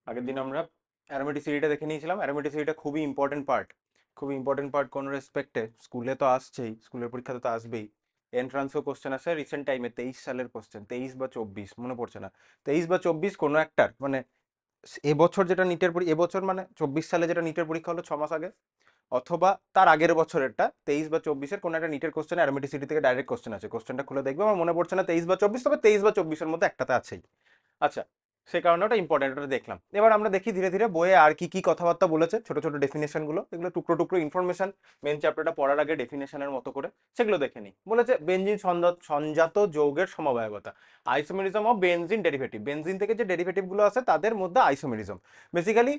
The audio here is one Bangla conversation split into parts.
আগের দিন আমরা অ্যারোমেটিসিটিটা দেখে নিয়েছিলাম। অ্যারোমেটিসিটিটা খুবই ইম্পর্টেন্ট পার্ট কোন রেসপেক্টে। স্কুলে তো আসছেই, স্কুলের পরীক্ষাতে তো আসবেই। এন্ট্রান্সও কোশ্চেন আসে রিসেন্ট টাইমে, 23 সালের কোশ্চেন, 23 বা 24 মনে পড়ছে না। 23 বা 24 কোনো একটার মানে এবছর যেটা নিটের এবছর মানে 24 সালে যেটা নিটের পরীক্ষা হলো 6 মাস আগে, অথবা তার আগের বছরেরটা 23 বা 24-এর কোনো একটা নিটের কোশ্চেন অ্যারোমেটিসিটি থেকে ডাইরেক্ট কোশ্চেন আছে। কোশ্চেনটা খুলে দেখবে, আমার মনে পড়ছে না 23 বা 24, তবে 23 বা 24-এর মধ্যে একটাতে আছেই। আচ্ছা, সে কারণে ওটা ইম্পর্টেন্ট, ওটা দেখলাম। এবার আমরা দেখি ধীরে ধীরে বইয়ে আর কি কি কথাবার্তা বলেছে, ছোট ছোট ডেফিনেশন গুলো, এগুলো টুকরো টুকরো ইনফরমেশন। মেন চ্যাপ্টারটা পড়ার আগে ডেফিনেশনের মতো করে সেগুলো দেখে নিই। বলেছে বেনজিন সঞ্জাত যৌগের সমবায়বতা, isomerism of benzene derivative. Benzene থেকে যে ডেরিভেটিভ গুলো আছে তাদের মধ্যে আইসোমেরিজম। বেসিক্যালি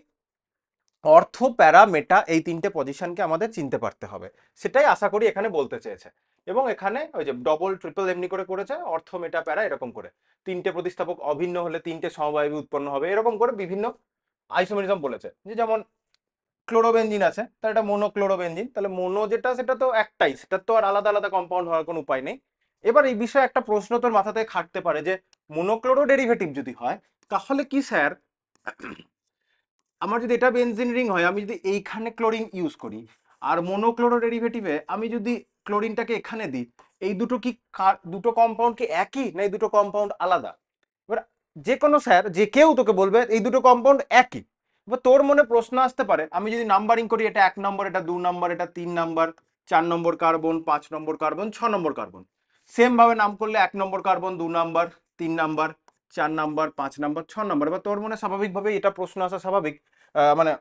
অর্থ, প্যারা, মেটা এই তিনটে পজিশনকে আমাদের চিনতে পারতে হবে, সেটাই আশা করি এখানে বলতে চেয়েছে। এবং এখানে ওই যে ডবল ট্রিপল এমনি করে করেছে, অর্থ, মেটা, প্যারা এরকম করে তিনটে প্রতিস্থাপক অভিন্ন হলে তিনটে সমবায়বী উৎপন্ন হবে, এরকম করে বিভিন্ন আইসোমেরিজম বলেছে। যে যেমন ক্লোরোবেনজিন আছে, তাহলে এটা মোনোক্লোরোবেনজিন, তাহলে মোনো যেটা সেটা তো একটাই, সেটা তো আর আলাদা আলাদা কম্পাউন্ড হওয়ার কোনো উপায় নেই। এবার এই বিষয়ে একটা প্রশ্ন তোর মাথা থেকে খাটতে পারে যে মোনোক্লোরো ডেরিভেটিভ যদি হয়, তাহলে কি স্যার আমার যদি এটা বেনজিন রিং হয়, আমি যদি এইখানে ক্লোরিন ইউজ করি, আর মোনোক্লোরো ডেরিভেটিভে আমি যদি ক্লোরিনটাকে এখানে দিই, এই দুটো কি দুটো কম্পাউন্ড কি একই, না এই দুটো কম্পাউন্ড আলাদা? এবার যে কোনো স্যার যে কেউ তোকে বলবে এই দুটো কম্পাউন্ড একই। এবার তোর মনে প্রশ্ন আসতে পারে, আমি যদি নাম্বারিং করি, এটা 1 নম্বর, এটা 2 নম্বর, এটা 3 নম্বর, 4 নম্বর কার্বন, 5 নম্বর কার্বন, 6 নম্বর কার্বন, সেম ভাবে নাম করলে 1 নম্বর কার্বন, 2 নম্বর, 3 নম্বর, 4 নম্বর, 5 নম্বর, 6 নম্বর। এবার তোর মনে স্বাভাবিকভাবে এটা প্রশ্ন আসা স্বাভাবিক, মানে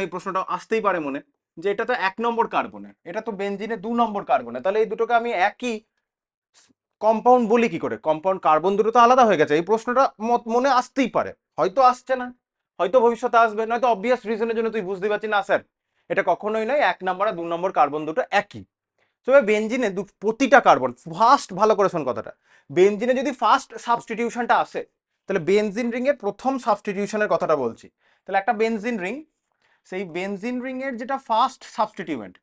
এই প্রশ্নটা আসতেই পারে মনে, যে এটা তো 1 নম্বর কার্বনে, এটা তো বেনজিনে 2 নম্বর কার্বনে, তাহলে এই দুটোকে আমি একই কম্পাউন্ড বলি কি করে? কম্পাউন্ড কার্বন দুটো তো আলাদা হয়ে গেছে। এই প্রশ্নটা মনে আসতেই পারে, হয়তো আসছে না, হয়তো ভবিষ্যতে আসবে, নয়তো অবভিয়াস রিজনের জন্য তুই বুঝতে পারছিস না স্যার এটা কখনোই নয়, 1 নম্বর আর 2 নম্বর কার্বন দুটো একই। তবে বেনজিনে প্রতিটা কার্বন ফার্স্ট, ভালো করে শোন কথাটা, বেনজিনে যদি ফার্স্ট সাবস্টিটিউশনটা আসে, তাহলে বেনজিন রিং এর প্রথম সাবস্টিটিউশনের কথাটা বলছি। তাহলে একটা বেনজিন রিং, সেই বেনজিন রিং এর যেটা ফার্স্ট সাবস্টিটিউয়েন্ট,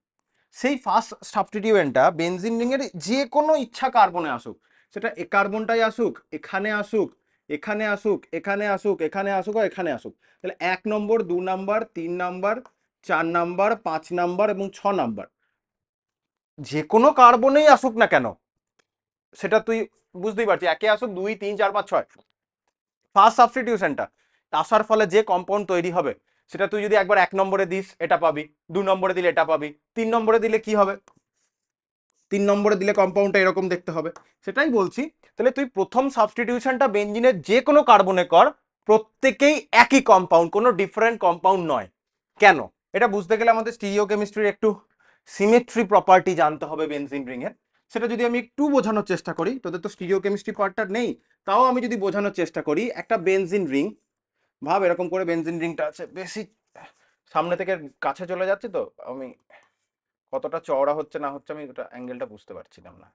সেই ফার্স্ট সাবস্টিটিউয়েন্টটা বেনজিন রিং এর যে কোনো ইচ্ছা কার্বনে আসুক, সেটা এ কার্বনটাই আসুক, এখানে আসুক, এখানে আসুক, এখানে আসুক, এখানে আসুক, আর এখানে আসুক, তাহলে 1 নম্বর, 2 নম্বর, 3 নম্বর, 4 নম্বর, 5 নম্বর এবং 6 নম্বর, যে কোনো কার্বনেই আসুক না কেন, সেটা তুই বুঝতেই পারছিস, একে আসুক, 2, 3, 4, 5, 6, ফার্স্ট সাবস্টিটিউশনটা আসার ফলে যে কম্পাউন্ড তৈরি হবে, সেটা তুই যদি একবার 1 নম্বরে দিস এটা পাবি, 2 নম্বরে দিলে এটা পাবি, 3 নম্বরে দিলে কি হবে, 3 নম্বরে দিলে কম্পাউন্ডটা এরকম দেখতে হবে। সেটাই বলছি, তাহলে তুই প্রথম সাবস্টিটিউশনটা বেনজিনের যে কোনো কার্বনে কর, প্রত্যেকেই একই কম্পাউন্ড, কোনো ডিফারেন্ট কম্পাউন্ড নয়। কেন? এটা বুঝতে গেলে আমাদের স্টিরিওকেমিস্ট্রির একটু সিমেট্রি প্রপার্টি জানতে হবে বেনজিন রিং এর। সেটা যদি আমি একটু বোঝানোর চেষ্টা করি, তোদের তো স্টিরিওকেমিস্ট্রি পার্টটা নেই, তাও আমি যদি বোঝানোর চেষ্টা করি, একটা বেনজিন রিং ভাব, এরকম করে বেনজিন রিংটা আছে, বেশি সামনে থেকে কাছে চলে যাচ্ছে তো আমি, কতটা চওড়া হচ্ছে না হচ্ছে আমি ওটা অ্যাঙ্গেলটা বুঝতে পারছিলাম না।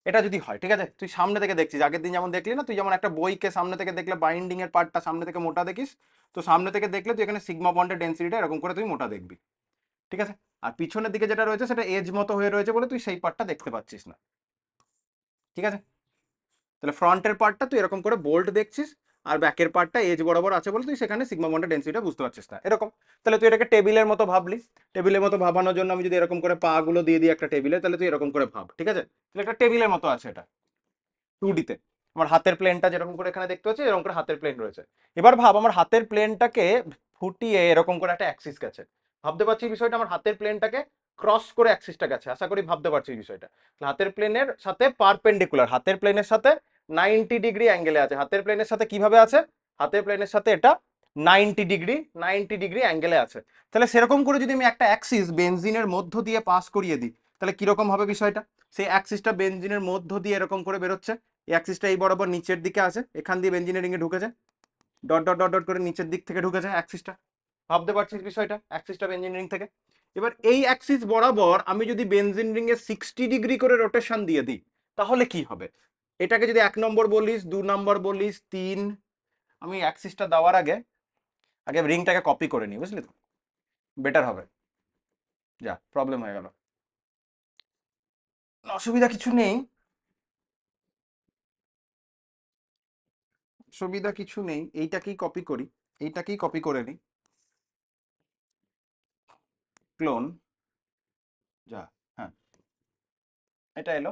এটা যদি হয়, ঠিক আছে, তুই সামনে থেকে দেখছিস, আগের দিন যেমন দেখলি না, তুই যেমন একটা বইকে সামনে থেকে দেখলে বাইন্ডিং এর পার্টটা সামনে থেকে মোটা দেখিস, তো সামনে থেকে দেখলে তুই এখানে সিগমা বন্ডের ডেন্সিটিটা এরকম করে তুই মোটা দেখবি, ঠিক আছে। আর পিছনের দিকে যেটা রয়েছে সেটা এজ মতো হয়ে রয়েছে বলে তুই সেই পার্টটা দেখতে পাচ্ছিস না, ঠিক আছে। তাহলে ফ্রন্টের পার্টটা তুই এরকম করে বোল্ট দেখছিস, আর ব্যাকের পার্টটা এজ বরাবর আছে বলে তুই সেখানে সিগমা বন্ডের ডেন্সিটিটা বুঝতে পারছিস না, এরকম। তাহলে তুই এটাকে টেবিলের মতো ভাবলি, টেবিলের মতো ভাবানোর জন্য আমি যদি এরকম করে পা গুলো দিয়ে দিই একটা টেবিলে, তাহলে তুই এরকম করে ভাব, ঠিক আছে। তাহলে একটা টেবিলের মতো আছে এটা 2D-তে। আমার হাতের প্লেনটা যেরকম করে এখানে দেখতে পাচ্ছি, এরকম করে হাতের প্লেন রয়েছে। এবার ভাব আমার হাতের প্লেনটাকে ফুটিয়ে এরকম করে একটা অ্যাক্সিস গেছে, ভাবতে পারছি বিষয়টা, আমার হাতের প্লেনটাকে ক্রস করে অ্যাক্সিসটা গেছে, আশা করি ভাবতে পারছি বিষয়টা। হাতের প্লেনের সাথে পারপেন্ডিকুলার, হাতের প্লেনের সাথে 90 ডিগ্রি অ্যাঙ্গেলে আছে, হাতের প্লেনের সাথে কিভাবে আছে, হাতের প্লেনের সাথে এটা 90 ডিগ্রি অ্যাঙ্গেলে আছে। তাহলে সেরকম করে যদি আমি একটা অ্যাক্সিস বেনজিনের মধ্য দিয়ে পাস করিয়ে দিই, তাহলে কিরকম হবে বিষয়টা? সেই অ্যাক্সিসটা বেনজিনের মধ্য দিয়ে এরকম করে বেরোচ্ছে, এই অ্যাক্সিসটা এই বরাবর নিচের দিকে আছে, এখান দিয়ে বেনজিনের রিংয়ে ঢুকেছে, ডট ডট ডট ডট করে নিচের দিক থেকে ঢুকেছে অ্যাক্সিসটা, ভাবতে পারছিস বিষয়টা, অ্যাক্সিসটা বেনজিন রিং থেকে। এবার এই অ্যাক্সিস বরাবর আমি যদি বেনজিন রিং এ 60 ডিগ্রি করে রোটেশন দিয়ে দিই, তাহলে কি হবে? এটাকে যদি 1 নম্বর বলিস, 2 নম্বর বলিস, 3, আমি অ্যাক্সিসটা দেওয়ার আগে আগে রিংটাকে কপি করে নিই, বুঝলি তো, বেটার হবে। যা প্রবলেম হয়ে গেল, অসুবিধা কিছু নেই, সুবিধা কিছু নেই, এইটাকেই কপি করি। এইটাকেই কপি করে নিই, ক্লোন, যা, হ্যাঁ এটা এলো।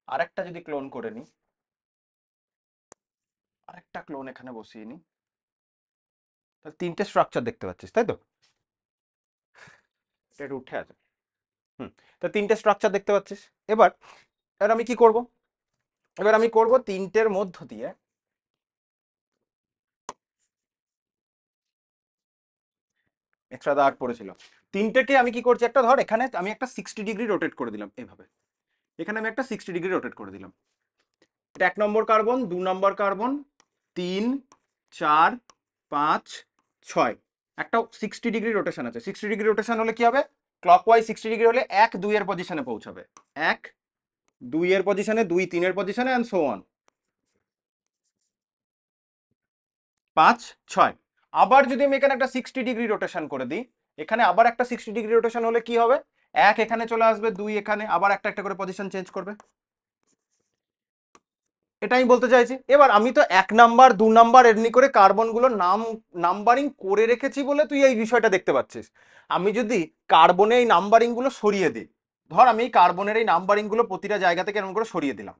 আরেকটা যদি ক্লোন করে নিই, আরেকটা ক্লোন এখানে বসিয়ে নিই, তাহলে তিনটে স্ট্রাকচার দেখতে পাচ্ছিস তাই তো? এটা উঠে আছে। হুম, তো তিনটে স্ট্রাকচার দেখতে পাচ্ছিস। এবার এবার আমি কি করব, এবার আমি করব তিনটের মধ্য দিয়ে এক্সট্রা দাগ পড়েছিল, তিনটেকে আমি কি করছি, একটা ধর এখানে আমি একটা 60 ডিগ্রি রোটেট করে দিলাম এভাবে, এখানে আমি একটা 60 ডিগ্রি রোটেট করে দিলাম। এটা 1 নম্বর কার্বন, 2 নম্বর কার্বন, 3, 4, 5, 6, একটা 60 ডিগ্রি রোটেশন আছে। 60 ডিগ্রি রোটেশন হলে কি হবে, ক্লকওয়াইজ 60 ডিগ্রি হলে 1, 2 এর পজিশনে পৌঁছাবে, 1, 2 এর পজিশনে, 2, 3 এর পজিশনে অ্যান্ড সো অন, 5, 6। আবার যদি আমি এখানে একটা 60 ডিগ্রি রোটেশন করে দিই, এখানে আবার একটা 60 ডিগ্রি রোটেশন হলে কি হবে, 1 এখানে চলে আসবে, 2 এখানে, আবার একটা একটা করে পজিশন চেঞ্জ করবে। এটা আমি বলতে চাইছি। এবার আমি তো 1 নাম্বার 2 নাম্বার এমনি করে কার্বনগুলোর নাম নাম্বারিং করে রেখেছি বলে তুই এই বিষয়টা দেখতে পাচ্ছিস। আমি যদি কার্বনে এই নাম্বারিং গুলো সরিয়ে দিই, ধর আমি কার্বনের এই নাম্বারিং গুলো প্রতিটা জায়গা থেকে এরকম করে সরিয়ে দিলাম,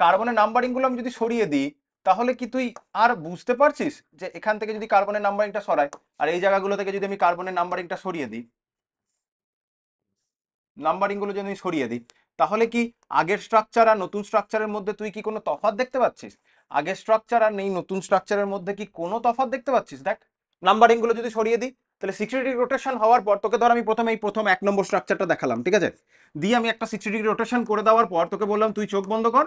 কার্বনের নাম্বারিং গুলো আমি যদি সরিয়ে দিই, তাহলে কি তুই আর বুঝতে পারছিস যে এখান থেকে যদি কার্বনের নাম্বারিংটা সরাই আর এই জায়গাগুলো থেকে যদি আমি কার্বনের নাম্বারিংটা সরিয়ে দিই, নাম্বারিং গুলো যদি আমি সরিয়ে দিই, তাহলে কি আগের স্ট্রাকচার আর নতুন স্ট্রাকচারের মধ্যে তুই কি কোনো তফাৎ দেখতে পাচ্ছিস? আগের স্ট্রাকচার আর নেই নতুন স্ট্রাকচারের মধ্যে কি কোনো তফাৎ দেখতে পাচ্ছিস? দেখ, নাম্বারিং গুলো যদি সরিয়ে দিই, তাহলে 60 ডিগ্রি রোটেশন হওয়ার পর তোকে ধর আমি প্রথম 1 নম্বর স্ট্রাকচারটা দেখালাম, ঠিক আছে, দিয়ে আমি একটা 60 ডিগ্রি রোটেশন করে দেওয়ার পর তোকে বললাম তুই চোখ বন্ধ কর,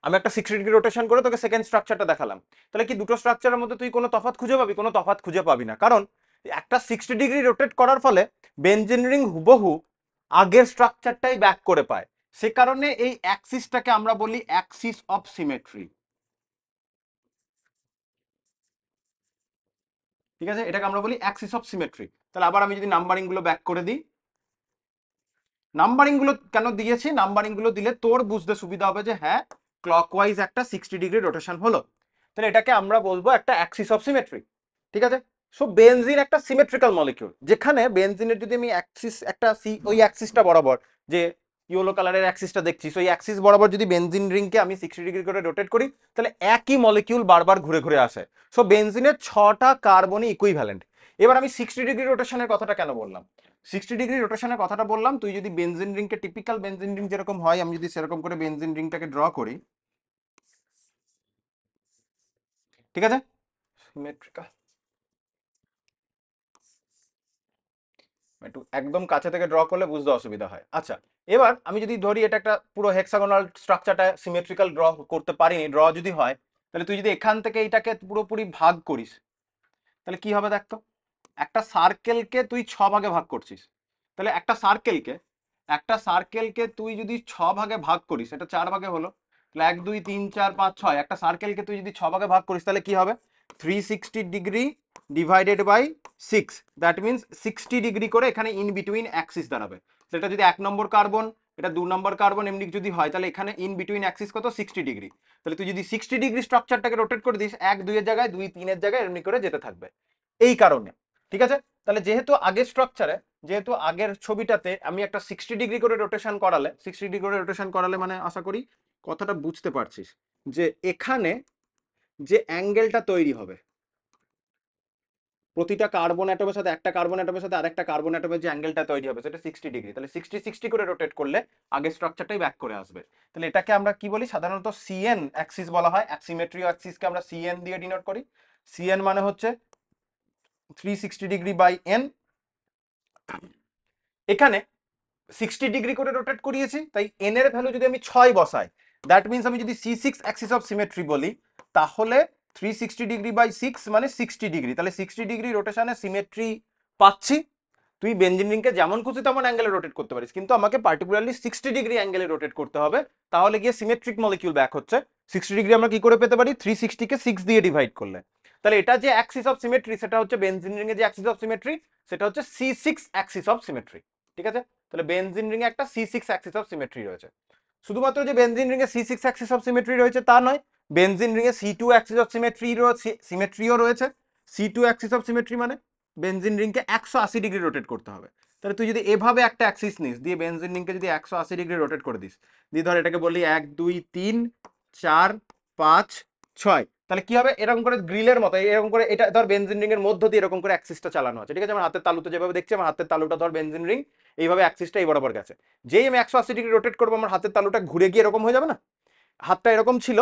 আমি একটা 60 ডিগ্রি রোটেশন করে তোকে সেকেন্ড স্ট্রাকচারটা দেখালাম, তাহলে কি দুটো স্ট্রাকচারের মধ্যে তুই কোনো তফাৎ খুঁজে পাবি? কোনো তফাৎ খুঁজে পাবি না, কারণ একটা 60 ডিগ্রি রোটেট করার ফলে বেনজিন রিং হুবহু আগের স্ট্রাকচারটাই ব্যাক করে পায়। সে কারণে এই অ্যাক্সিসটাকে আমরা বলি অ্যাক্সিস অফ সিমেট্রি, ঠিক আছে, এটাকে আমরা বলি অ্যাক্সিস অফ সিমেট্রি। তাহলে আবার আমি যদি নাম্বারিং গুলো ব্যাক করে দিই, নাম্বারিং গুলো কেন দিয়েছি, নাম্বারিং গুলো দিলে তোর বুঝতে সুবিধা হবে যে হ্যাঁ ক্লকওয়াইজ একটা 60 ডিগ্রি রোটেশন হলো, তাহলে এটাকে আমরা বলবো একটা অ্যাক্সিস অফ সিমেট্রি, ঠিক আছে। সো বেনজিন একটা সিমেট্রিক্যাল মলিকিউল, যেখানে বেনজিনের যদি আমি অ্যাক্সিস একটা ওই অ্যাক্সিসটা বরাবর, যে ইয়েলো কালারের অ্যাক্সিসটা দেখছিস, ওই অ্যাক্সিস বরাবর যদি বেনজিন রিংকে আমি 60 ডিগ্রি করে রোটেট করি, তাহলে একই মলিকিউল বারবার ঘুরে ঘুরে আসে। সো বেনজিনের 6টা কার্বনই ইকুইভ্যালেন্ট। এবার আমি 60 ডিগ্রি রোটেশনের কথাটা কেন বললাম, 60 ডিগ্রি রোটেশনের কথাটা বললাম, তুই যদি বেনজিন রিংকে, টিপিক্যাল বেনজিন রিং যেরকম হয়, আমি যদি সেরকম করে বেনজিন রিংটাকে ড্র করি, ঠিক আছে, সিমেট্রিক্যাল, একটু একদম কাছে থেকে ড্র করলে বুঝতে অসুবিধা হয়। আচ্ছা, এবার আমি যদি ধরি এটা একটা পুরো হেক্সাগোনাল স্ট্রাকচারটা সিমেট্রিক্যাল ড্র করতে পারিনি, ড্র যদি হয়, তাহলে তুই যদি এখান থেকে এটাকে পুরোপুরি ভাগ করিস, তাহলে কি হবে দেখ তো, একটা সার্কেলকে তুই 6 ভাগে ভাগ করছিস, তাহলে একটা সার্কেলকে তুই যদি 6 ভাগে ভাগ করিস, এটা 4 ভাগে হলো, তাহলে 1, 2, 3, 4, 5, 6, একটা সার্কেলকে তুই যদি 6 ভাগে ভাগ করিস, তাহলে কি হবে, 360 degree divided by 6, that means 60 degree করে এখানে ইন বিটুইন অ্যাক্সিস দাঁড়াবে। সেটা যদি 1 নম্বর কার্বন, এটা 2 নম্বর কার্বন এমনি যদি হয়, তাহলে এখানে ইন বিটুইন অ্যাক্সিস কত, 60 ডিগ্রি। তাহলে তুই যদি 60 ডিগ্রি স্ট্রাকচারটাকে রোটেট করে দিস, 1, 2 এর জায়গায় 2, 3 এর জায়গায় এমনি করে যেতে থাকবে, এই কারণে, ঠিক আছে। তাহলে যেহেতু আগের ছবিটাতে আমি একটা 60 ডিগ্রি করে রোটেশন করালে, 60 ডিগ্রি করে রোটেশন করালে মানে আশা করি কথাটা বুঝতে পারছিস, যে এখানে যে অ্যাঙ্গেলটা তৈরি হবে প্রতিটা কার্বন অ্যাটমের সাথে, একটা কার্বন অ্যাটমের সাথে আরেকটা কার্বন অ্যাটমের যে অ্যাঙ্গেলটা তৈরি হবে সেটা 60 ডিগ্রি, তাহলে 60 করে রোটেট করলে আগের স্ট্রাকচারটাই ব্যাক করে আসবে। তাহলে এটাকে আমরা কি বলি, সাধারণত সিএন অ্যাক্সিস বলা হয়, সিমেট্রি অ্যাক্সিসকে আমরা সিএন দিয়ে ডিনোট করি। সিএন মানে হচ্ছে 360 ডিগ্রি বাই এন। এখানে 60 ডিগ্রি করে রোটেট করিয়েছি, তাই এন এর ভ্যালু যদি আমি 6 বসাই, দ্যাট মিনস আমি যদি C6 অ্যাক্সিস অফ সিমেট্রি বলি, তাহলে 360 ডিগ্রি বাই 6 মানে 60 ডিগ্রি, তাহলে 60 ডিগ্রি রোটেশনে সিমেট্রি পাচ্ছি। তুই বেনজিন রিংকে যেমন খুশি তেমন অ্যাঙ্গেলে রোটেট করতে পারিস, কিন্তু আমাকে পার্টিকুলারলি 60 ডিগ্রি অ্যাঙ্গেলে রোটেট করতে হবে, তাহলে গিয়ে সিমেট্রিক মলিকিউল ব্যাক হচ্ছে। 60 ডিগ্রি আমরা কি করে পেতে পারি, 360 কে 6 দিয়ে ডিভাইড করলে। তাহলে এটা যে অ্যাক্সিস অফ সিমেট্রি, সেটা হচ্ছে বেনজিন রিং এর যে অ্যাক্সিস অফ সিমেট্রি, সেটা হচ্ছে C6 অ্যাক্সিস অফ সিমেট্রি, ঠিক আছে। তাহলে বেনজিন রিং এ একটা C6 অ্যাক্সিস অফ সিমেট্রি রয়েছে। শুধুমাত্র যে benzene ring A C6 Axis of symmetry রয়েছে তা নয়, বেনজিন রিংয়ে C2 অ্যাক্সিস অফ সিমেট্রিও রয়েছে। C2 অ্যাক্সিস অফ সিমেট্রি মানে বেনজিন রিংকে 180 ডিগ্রি রোটেট করতে হবে। তাহলে তুই যদি এভাবে একটা অ্যাক্সিস নিস, দিয়ে বেনজিন রিংকে যদি 180 ডিগ্রি রোটেট করে দিস, দিয়ে ধর এটাকে বলি 1 2 3 4 5 6, তাহলে কি হবে, এরকম করে গ্রিলের মতো এরকম করে, এটা ধর বেনজিন রিং এর মধ্য দিয়ে এরকম করে অ্যাক্সিসটা চালানো আছে, ঠিক আছে? আমার হাতের তালুতে যেভাবে দেখছি, আমার হাতের তালুটা ধর বেনজিন রিং, এইভাবে অ্যাক্সিসটা এই বরাবর গেছে। যেই আমি 180 ডিগ্রি রোটেট করবো, আমার হাতের তালুটা ঘুরে গিয়ে এরকম হয়ে যাবে না? হাতটা এরকম ছিল,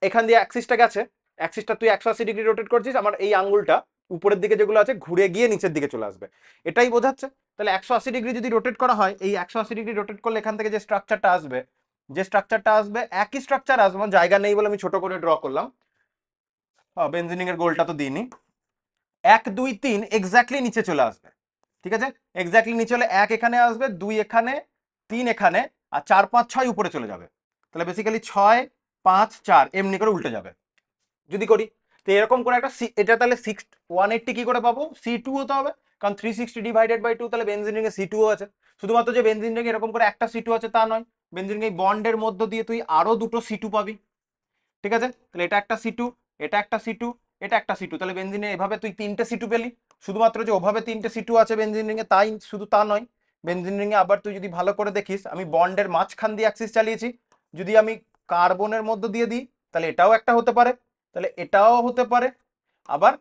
এখান দিয়ে অ্যাক্সিসটা গেছে, অ্যাক্সিসটা তুই 180 ডিগ্রি রোটেট করছিস, আমার এই আঙ্গুলটা উপরের দিকে যেগুলো আছে ঘুরে গিয়ে নিচের দিকে চলে আসবে, এটাই বোঝাচ্ছে। তাহলে 180 ডিগ্রি যদি রোটেট করা হয়, এই 180 ডিগ্রি রোটেট করলে এখান থেকে যে স্ট্রাকচারটা আসবে, একই স্ট্রাকচার আসবে, জায়গা নেই বলে আমি ছোট করে ড্র করলাম। বেনজিনিং এর গোলটা তো দিইনি। 1 2 3 এক্স্যাক্টলি নিচে চলে আসবে, ঠিক আছে? এক্স্যাক্টলি নিচে হলে 1 এখানে আসবে, 2 এখানে, 3 এখানে, আর 4 5 6 উপরে চলে যাবে। তাহলে বেসিক্যালি 6 5 4 এমনি করে উল্টে যাবে যদি করি। তো এরকম করে একটা এটা তাহলে 180 কি করে পাবো? C2 হতে হবে, কারণ 360 ডিভাইডেড বাই 2, তাহলে বেনজিন রিং এ C2 আছে। শুধুমাত্র যে বেনজিন রিং এরকম করে একটা C2 আছে তা নয়, বেনজিন রিং এই বন্ডের মধ্য দিয়ে তুই আরো দুটো C2 পাবি, ঠিক আছে? তাহলে এটা একটা C2, এটা একটা C2, এটা একটা C2, তাহলে বেনজিনে এভাবে তুই 3টে C2 পেলি। শুধুমাত্র যে ওভাবে 3টে C2 আছে বেনজিন রিং এ তাই শুধু তা নয়, বেনজিন রিং এ আবার তুই যদি ভালো করে দেখিস, আমি বন্ডের মাঝখান দিয়ে অ্যাক্সিস চালিয়েছি। যদি আমি কার্বনের মধ্য দিয়ে দিই, তাহলে এটাও একটা হতে পারে, তাহলে এটাও হতে পারে, আবার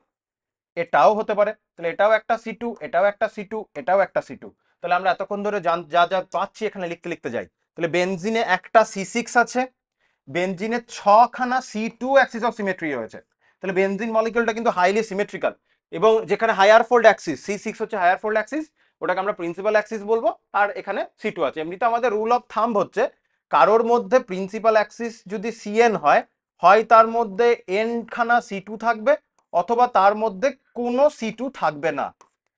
এটাও হতে পারে। তাহলে এটাও একটা C2, এটাও একটা C2, এটাও একটা C2। তাহলে আমরা এতক্ষণ ধরে যা যা পাচ্ছি এখানে লিখতে লিখতে যাই। তাহলে বেনজিনে একটা C6 আছে, বেনজিনে 6খানা C2 অ্যাক্সিস অফ সিমেট্রি রয়েছে। তাহলে বেনজিন মলিকিউলটা কিন্তু হাইলি সিমেট্রিক্যাল, এবং যেখানে হায়ার ফোল্ড অ্যাক্সিস C6 হচ্ছে হায়ার ফোল্ড অ্যাক্সিস, ওটাকে আমরা প্রিন্সিপাল অ্যাক্সিস বলবো, আর এখানে C2 আছে। এমনিতে আমাদের রুল অফ থাম্ব হচ্ছে, কারোর মধ্যে প্রিন্সিপাল অ্যাক্সিস যদি CN হয়, হয় তার মধ্যে n খানা C2 থাকবে, অথবা তার মধ্যে কোনো C2 থাকবে না,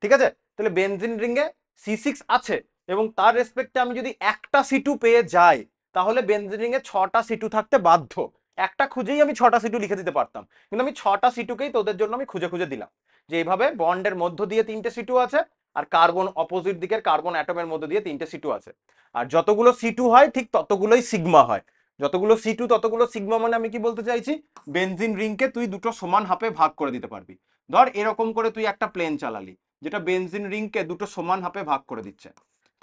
ঠিক আছে? তাহলে বেনজিন রিংয়ে C6 আছে, এবং তার রেসপেক্টে আমি যদি একটা C2 পেয়ে যাই, তাহলে বেনজিন রিংয়ে 6টা C2 থাকতে বাধ্য। একটা খুঁজেই আমি 6টা C2 লিখে দিতে পারতাম, কিন্তু আমি 6টা C2কেই তোদের জন্য আমি খুঁজে খুঁজে দিলাম, যে এইভাবে বন্ডের মধ্য দিয়ে 3টে C2 আছে, আর কার্বন অপোজিট দিকের কার্বন অ্যাটমের মধ্য দিয়ে 3টে C2 আছে। আর যতগুলো C2 হয় ঠিক ততগুলোই সিগমা হয়। যতগুলো C2 ততগুলো সিগমা, মানে আমি কি বলতে চাইছি, বেনজিন রিংকে তুই দুটো সমান হাফে ভাগ করে দিতে পারবি। ধর এরকম করে তুই একটা প্লেন চালালি, যেটা বেনজিন রিংকে দুটো সমান হাফে ভাগ করে দিচ্ছে।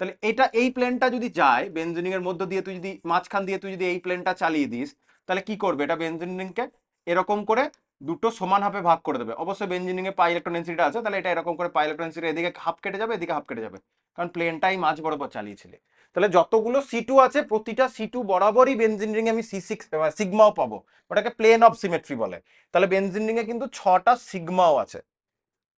তাহলে এটা, এই প্লেনটা যদি যায় বেনজিনিং এর মধ্য দিয়ে, তুই যদি মাঝখান দিয়ে তুই যদি এই প্লেনটা চালিয়ে দিস, তাহলে কি করবে, এটা বেনজিনিংকে এরকম করে দুটো সমান হাফে ভাগ করে দেবে। অবশ্যই বেনজিনিং এ পাই ইলেকট্রন ডেনসিটি আছে, তাহলে এটা এরকম করে পাই ইলেকট্রন ডেনসিটি এদিকে হাফ কেটে যাবে, এদিকে হাফ কেটে যাবে, কারণ প্লেনটাই মাঝ বরাবর চালিয়েছিলে। তাহলে যতগুলো C2 আছে, প্রতিটা C2 বরাবরই বেনজিন রিং আমি C6 সিগমাও পাবো, ওটাকে প্লেন অফ সিমেট্রি বলে। তাহলে বেনজিন রিং এ কিন্তু 6টা সিগমাও আছে,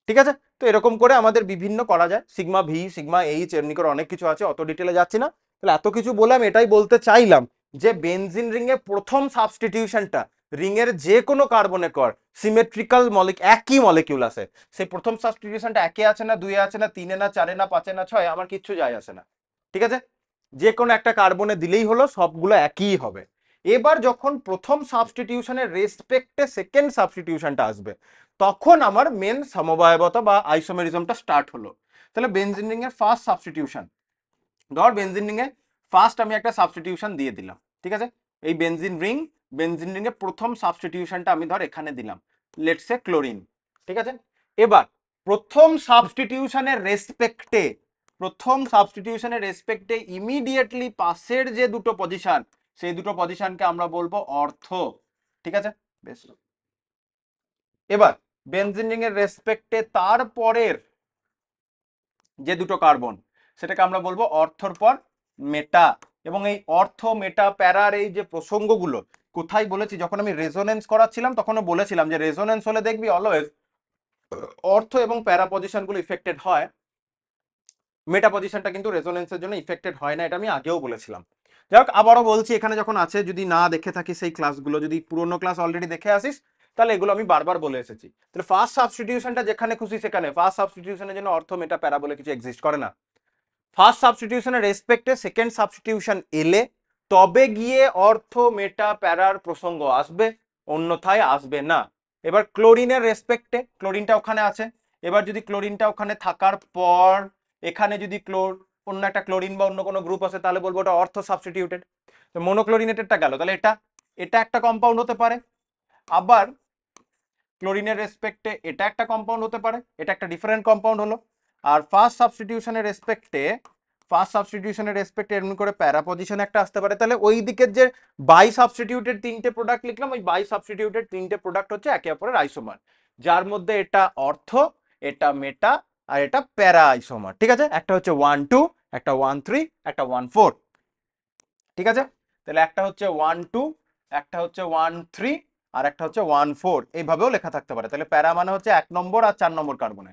ঠিক আছে? তো এরকম করে আমাদের বিভিন্ন করা যায়, সিগমা ভি, সিগমা এইচ, এমনি করে অনেক কিছু আছে, অত ডিটেলে যাচ্ছি না। তাহলে এত কিছু বলে আমি এটাই বলতে চাইলাম যে বেনজিন রিং এর প্রথম সাবস্টিটিউশনটা রিং এর যে কোনো কার্বনে কর, সিমেট্রিক্যাল একই মলিকিউল আছে, সেই প্রথম সাবস্টিটিউশনটা একে আছে না, 2 আছে না, 3 না, 4 না, 5 না, 6, আমার কিচ্ছু যায় আসে না, ঠিক আছে? যে কোনো একটা কার্বনে দিলেই হলো, সবগুলো একই হবে। এবার যখন প্রথম সাবস্টিটিউশনের রেসপেক্টে সেকেন্ড সাবস্টিটিউশনটা আসবে, তখন আমার মেন সমবায়বতা বা আইসোমেরিজমটা স্টার্ট হলো। তাহলে বেনজিন রিং এর ফার্স্ট সাবস্টিটিউশন, ধর বেনজিন রিং এ ফার্স্ট আমি একটা সাবস্টিটিউশন দিয়ে দিলাম, ঠিক আছে? এই বেনজিন রিং এর প্রথম সাবস্টিটিউশনটা আমি ধর এখানে দিলাম, লেটস সে ক্লোরিন, ঠিক আছে? এবার প্রথম সাবস্টিটিউশনের রেসপেক্টে ইমিডিয়েটলি পাশের যে দুটো পজিশন, সেই দুটো পজিশনকে আমরা বলবো অর্থ, ঠিক আছে? বেশ। এবার বেনজিন রিং এর রেসপেক্টে তারপরের যে দুটো কার্বন, সেটাকে আমরা বলবো অর্থর পর মেটা। এবং এই অর্থ মেটা প্যারার এই যে প্রসঙ্গগুলো কোথায় বলেছি, যখন আমি রেজোনেন্স করাচ্ছিলাম তখনও বলেছিলাম যে রেজোনেন্স হলে দেখবি অলওয়েজ অর্থ এবং প্যারা পজিশনগুলো ইফেক্টেড হয়, মেটা পজিশনটা কিন্তু রেজোনেন্সের জন্য ইফেক্টেড হয় না, এটা আমি আগেও বলেছিলাম। যাই হোক, আবারও বলছি, এখানে যখন আছে, যদি না দেখে থাকিস সেই ক্লাসগুলো, যদি পুরোনো ক্লাস অলরেডি দেখে আসিস, তাহলে এগুলো আমি বারবার বলে এসেছি। তাহলে ফার্স্ট সাবস্টিটিউশনটা যেখানে খুশি সেখানে, ফার্স্ট সাবস্টিটিউশনের জন্য অর্থ মেটা প্যারা বলে কিছু এক্সিস্ট করে না। ফার্স্ট সাবস্টিটিউশনের রেসপেক্টে সেকেন্ড সাবস্টিটিউশন এলে তবে গিয়ে অর্থ মেটা প্যারার প্রসঙ্গ আসবে, অন্যথায় আসবে না। এবার ক্লোরিনের রেসপেক্টে, ক্লোরিনটা ওখানে আছে, এবার যদি ক্লোরিনটা ওখানে থাকার পর এখানে যদি অন্য একটা ক্লোরিন বা অন্য কোনো গ্রুপ আছে, তাহলে বলবো ওটা অর্থ সাবস্টিটিউটেড। তো মনোক্লোরিনেটেডটা গেল, তাহলে এটা এটা একটা কম্পাউন্ড হতে পারে, আবার ক্লোরিনের রেসপেক্টে এটা একটা কম্পাউন্ড হতে পারে, এটা একটা ডিফারেন্ট কম্পাউন্ড হলো। আর ফার্স্ট সাবস্টিটিউশনের রেসপেক্টে এমনি করে প্যারা পজিশন একটা আসতে পারে। তাহলে ওই দিকের যে বাই সাবস্টিটিউটেড তিনটে প্রোডাক্ট লিখলাম, ওই বাই সাবস্টিটিউটেড তিনটে প্রোডাক্ট হচ্ছে একে অপরের আইসোমার, যার মধ্যে এটা অর্থ, এটা মেটা, আর এটা প্যারা আইসোমার। ঠিক আছে, একটা হচ্ছে 1 2, একটা 1 3, একটা 1 4। ঠিক আছে, তাহলে একটা হচ্ছে 1 2, একটা হচ্ছে 1 3, আর একটা হচ্ছে 1 4, এইভাবেও লেখা থাকতে পারে। তাহলে প্যারা মানে হচ্ছে 1 নম্বর আর 4 নম্বর কার্বনে,